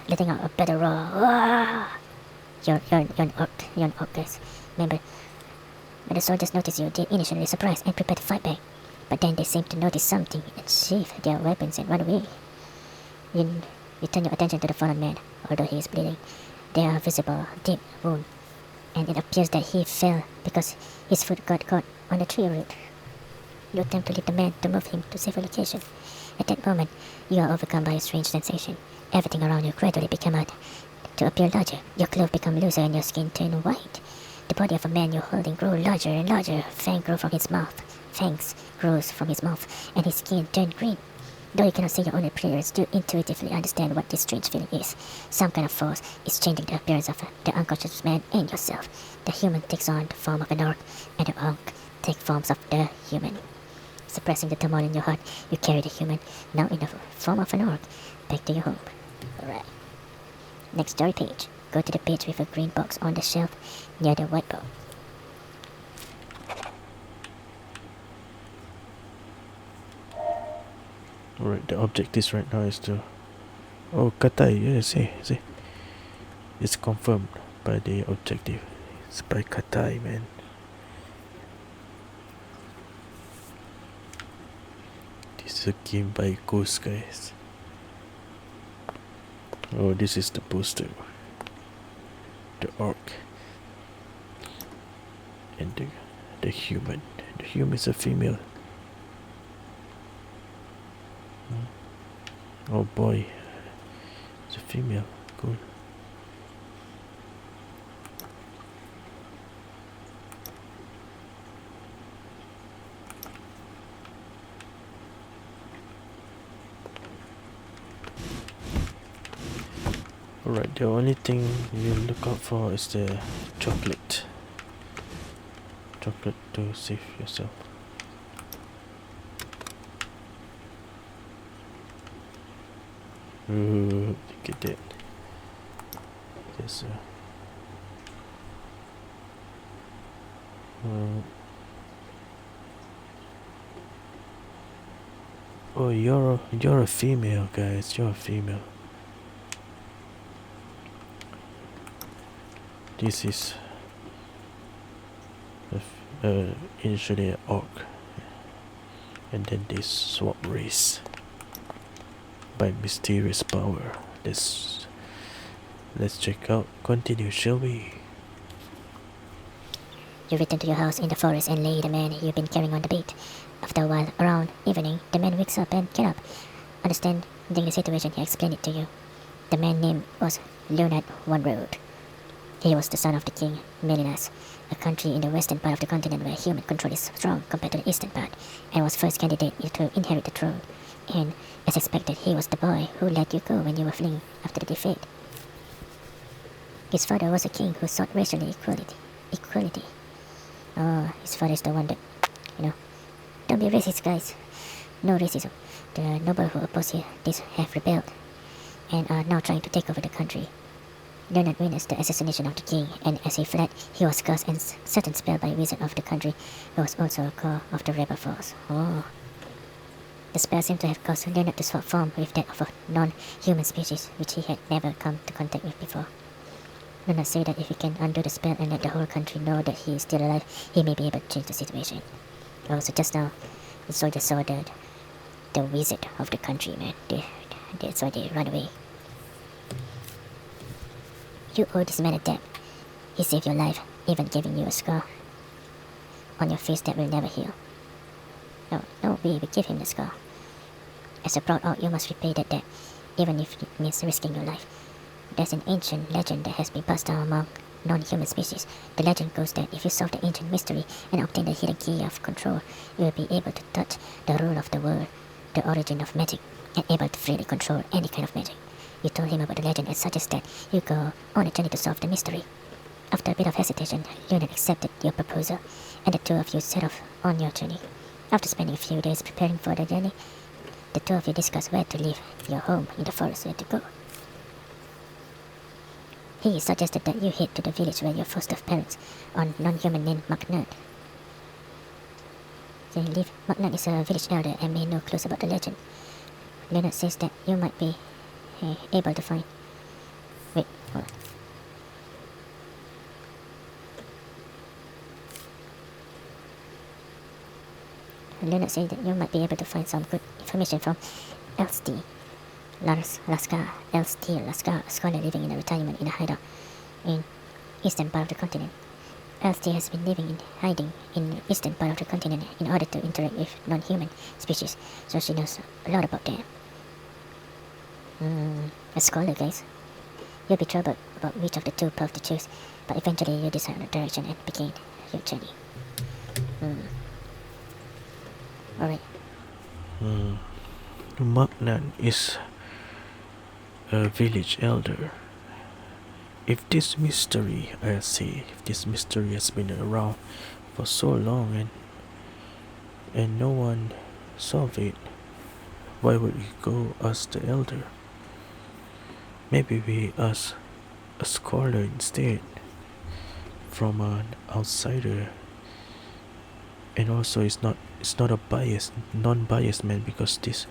letting out a battle roar. Wah! You're an orc. You're an orc, guys. Remember, when the soldiers notice you, they initially surprised and prepare to fight back. But then they seem to notice something and sheath their weapons and run away. You turn your attention to the fallen man. Although he is bleeding, there are visible deep wounds, and it appears that he fell because his foot got caught on the tree root. You attempt to lift the man to move him to safer location. At that moment, you are overcome by a strange sensation. Everything around you gradually becomes to appear larger. Your clothes become looser and your skin turn white. The body of a man you're holding grows larger and larger. Fangs grow from his mouth, and his skin turns green. Though you cannot see your own appearance, you intuitively understand what this strange feeling is. Some kind of force is changing the appearance of the unconscious man and yourself. The human takes on the form of an orc, and the orc takes forms of the human. Suppressing the turmoil in your heart, you carry the human, now in the form of an orc, back to your home. Alright. Next story page. Go to the page with a green box on the shelf near the whiteboard. Alright, the objective right now is to... Oh, Katai, yeah, see. It's confirmed by the objective. It's by Katai, man. This is a game by Ghost, guys. Oh, this is the poster. The orc. And the human. The human is a female. Oh boy, it's a female. Cool. Alright, the only thing you look out for is the chocolate. Chocolate to save yourself. Ooh, look at that. There's oh, you're a female, guys. You're a female. This is initially an orc, and then they swap race by mysterious power. Let's check out. Continue, shall we? You return to your house in the forest and lay the man you've been carrying on the bait. After a while, around evening, the man wakes up and get up. Understanding the situation, he explained it to you. The man's name was Leonard One Road. He was the son of the king, Melinas, a country in the western part of the continent where human control is strong compared to the eastern part, and was first candidate to inherit the throne. And, as expected, he was the boy who let you go when you were fleeing after the defeat. His father was a king who sought racial equality. Oh, his father is the one that, don't be racist, guys. No racism. The nobles who oppose this have rebelled and are now trying to take over the country. Leonard witnessed the assassination of the king, and as he fled, he was cast and set on spell by a wizard of the country, who was also a core of the rebel force. Oh. The spell seemed to have caused Leonard to swap form with that of a non-human species, which he had never come to contact with before. Leonard said that if he can undo the spell and let the whole country know that he is still alive, he may be able to change the situation. Oh, so just now, the soldiers saw the wizard of the country, man. That's why they run away. You owe this man a debt. He saved your life, even giving you a scar on your face that will never heal. No, we give him the scar. As a proud orc, you must repay that debt, even if it means risking your life. There's an ancient legend that has been passed down among non-human species. The legend goes that if you solve the ancient mystery and obtain the hidden key of control, you will be able to touch the rule of the world, the origin of magic, and able to freely control any kind of magic. You told him about the legend and suggested you go on a journey to solve the mystery. After a bit of hesitation, Leonard accepted your proposal, and the two of you set off on your journey. After spending a few days preparing for the journey, the two of you discussed where to leave your home in the forest, where to go. He suggested that you head to the village where your foster parents, a non-human named Macnerd. they leave. Magnan is a village elder and may know clues about the legend. Leonard says that you might be able to find. Wait, hold on. Leonard says that you might be able to find some good information from LSD. Laskar, a scholar living in a retirement in a hideout in eastern part of the continent. LSD has been living in hiding in the eastern part of the continent in order to interact with non-human species, so she knows a lot about them. A scholar, guys. You'll be troubled about which of the two paths to choose, but eventually you decide on the direction and begin your journey. Alright. Magnan is a village elder. If this mystery has been around for so long and no one solved it, why would we go ask the elder? Maybe we ask a scholar instead, from an outsider. And also it's not a non-biased man, because this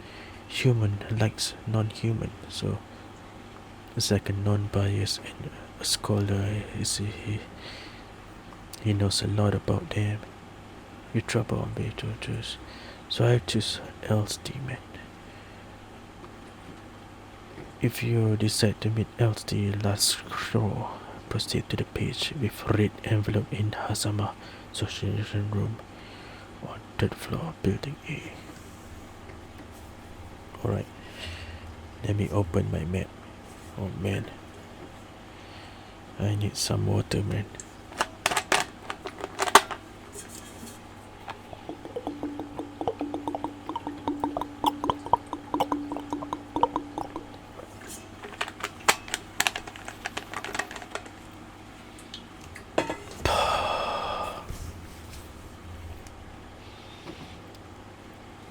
human likes non-human, so it's like a non-biased, and a scholar he knows a lot about them. You trouble on me to choose, so I choose LSD, man. If you decide to meet LSD last straw, proceed to the page with red envelope in Hazama Association room on 3rd floor, building A. Alright, let me open my map. Oh man, I need some water, man.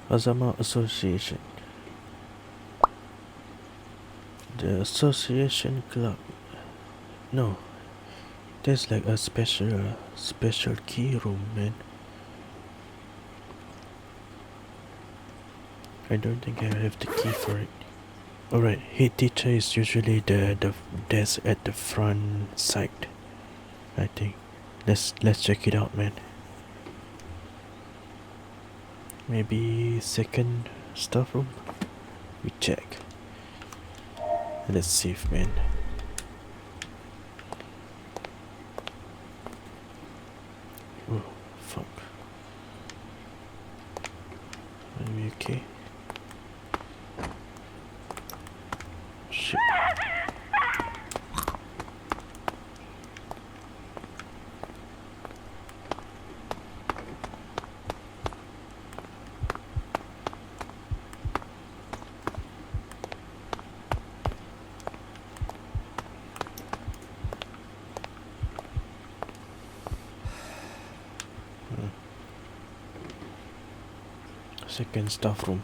Azama Association. The association club. No, there's like a special key room, man. I don't think I have the key for it. Alright, head teacher is usually the desk at the front side, I think. Let's check it out, man. Maybe second staff room? We check. Let's see, man. Oh, fuck. Are we okay? Shit. Second staff room.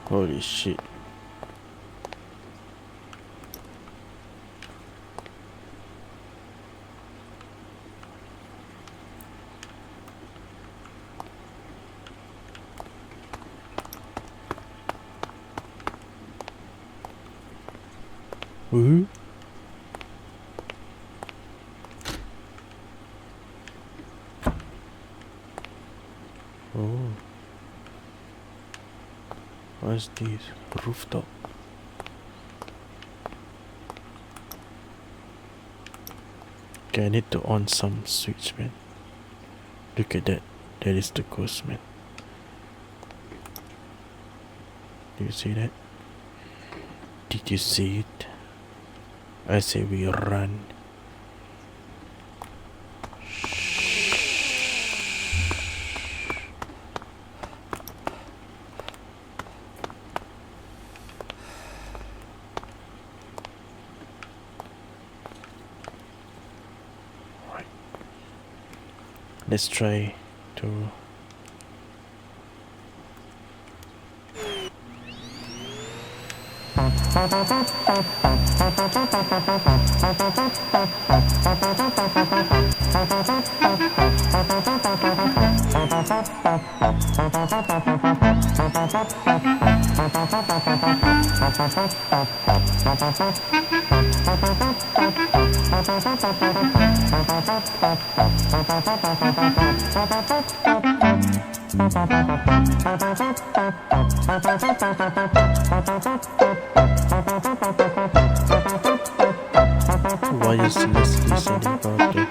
Holy shit. Woo? Oh, what's this? Rooftop. Okay, I need to on some switch, man. Look at that. That is the ghost, man. Do you see that? Did you see it? I say we run. Let's try to Why is Leslie sending birthday?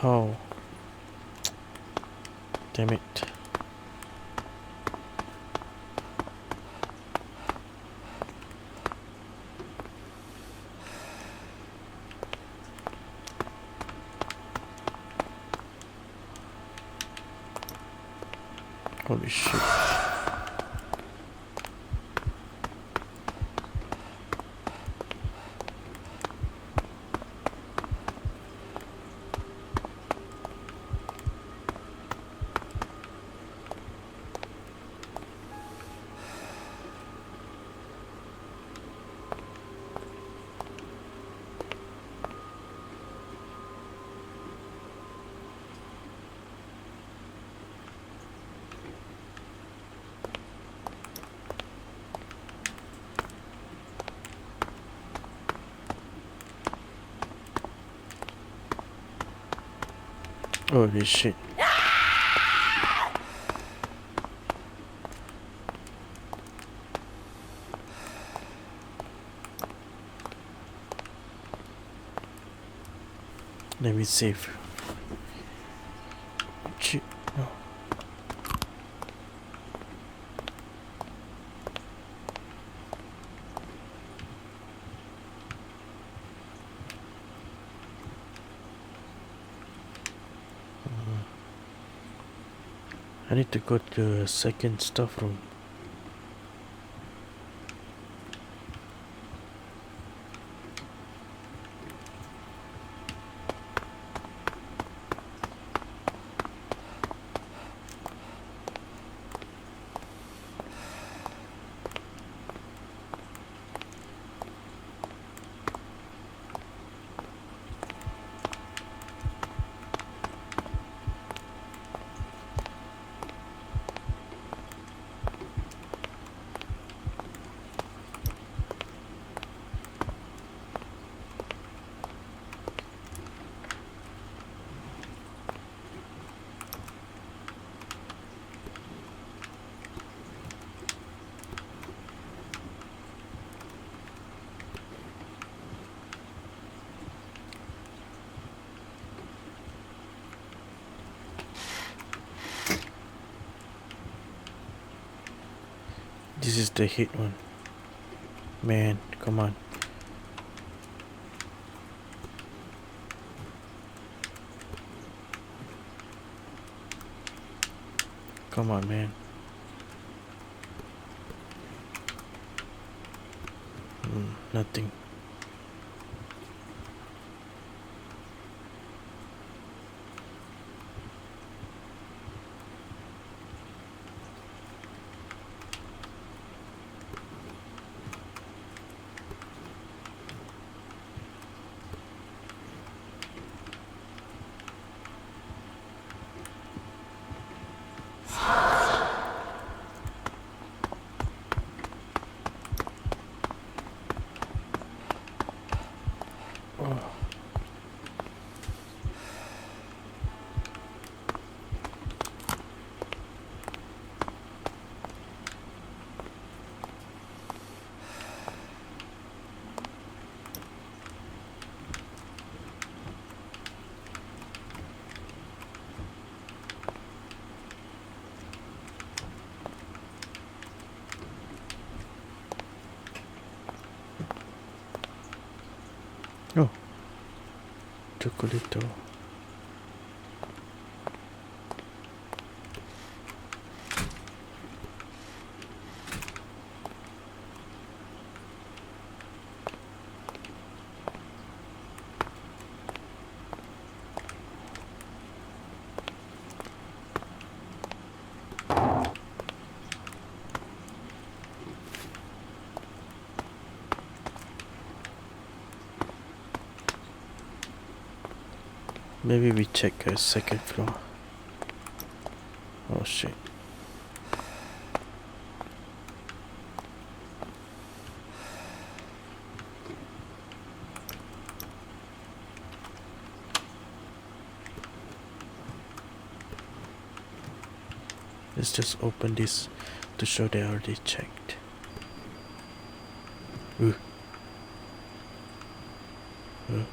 Oh, damn it. Holy shit. Holy shit. Let me save. Shit. No. I need to go to the second stuff room. This is the hit one. Man, come on. Come on, man. Nothing. Oh, chocolate. Maybe we check a second floor. Oh shit. Let's just open this to show they already checked. Ooh. Oh.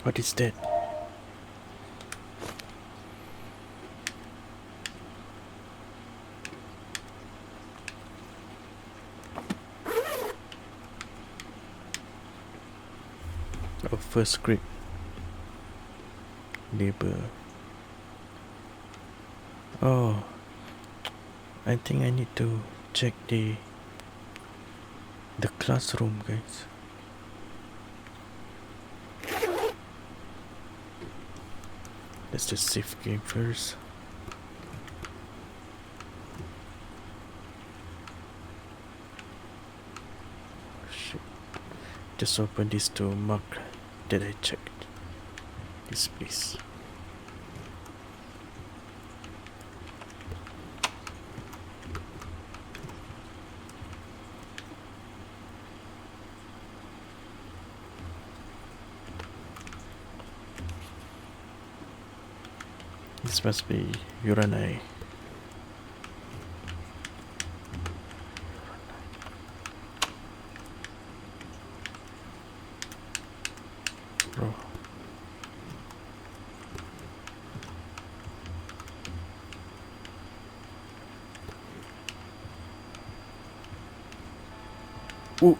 What is that? Oh, first grade neighbor. Oh, I think I need to check the classroom, guys. Let's just save game first. Shit. Just open this to mark that I checked this place. This must be Uranai. Bro. Ooh.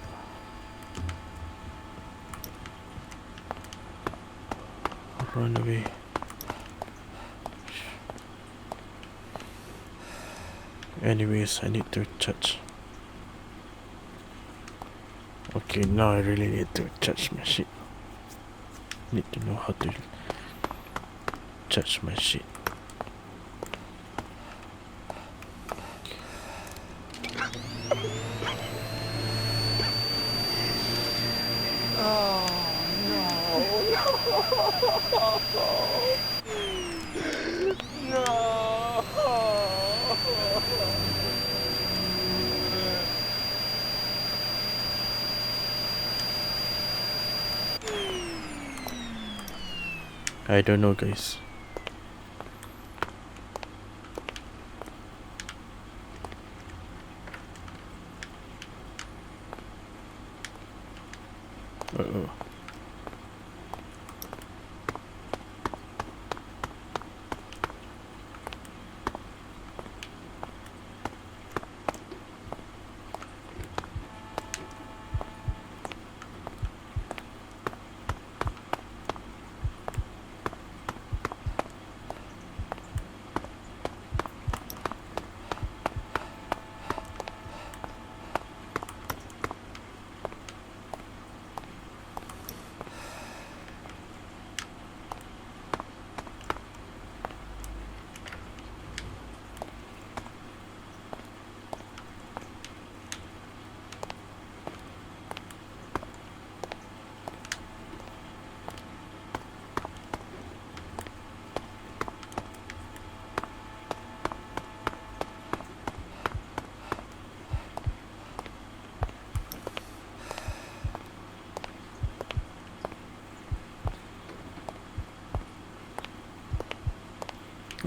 Run away. Anyways, I need to charge. Okay, now I really need to charge my shit. Need to know how to charge my shit. I don't know, guys. Uh-oh.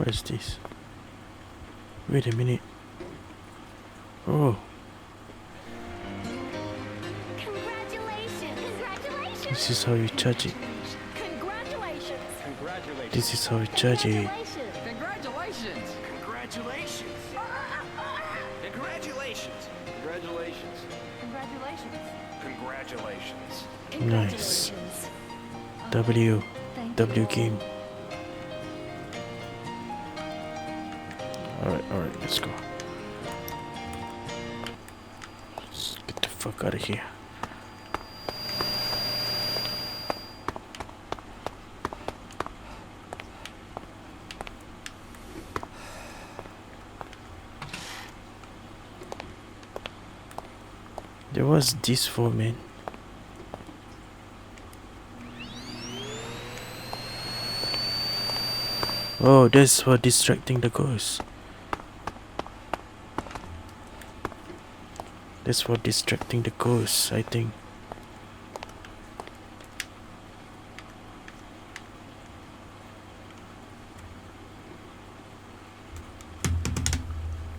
What is this? Wait a minute. Oh, Congratulations! this is how you charge it. Congratulations! Congratulations. This is how you charge it. Congratulations. Congratulations. Congratulations. Congratulations. Congratulations. Nice. W. W game. Alright, let's go. Let's get the fuck out of here. There was this for, man. Oh, that's for distracting the ghost. That's for distracting the ghost, I think.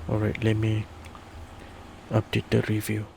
Alright, let me update the review.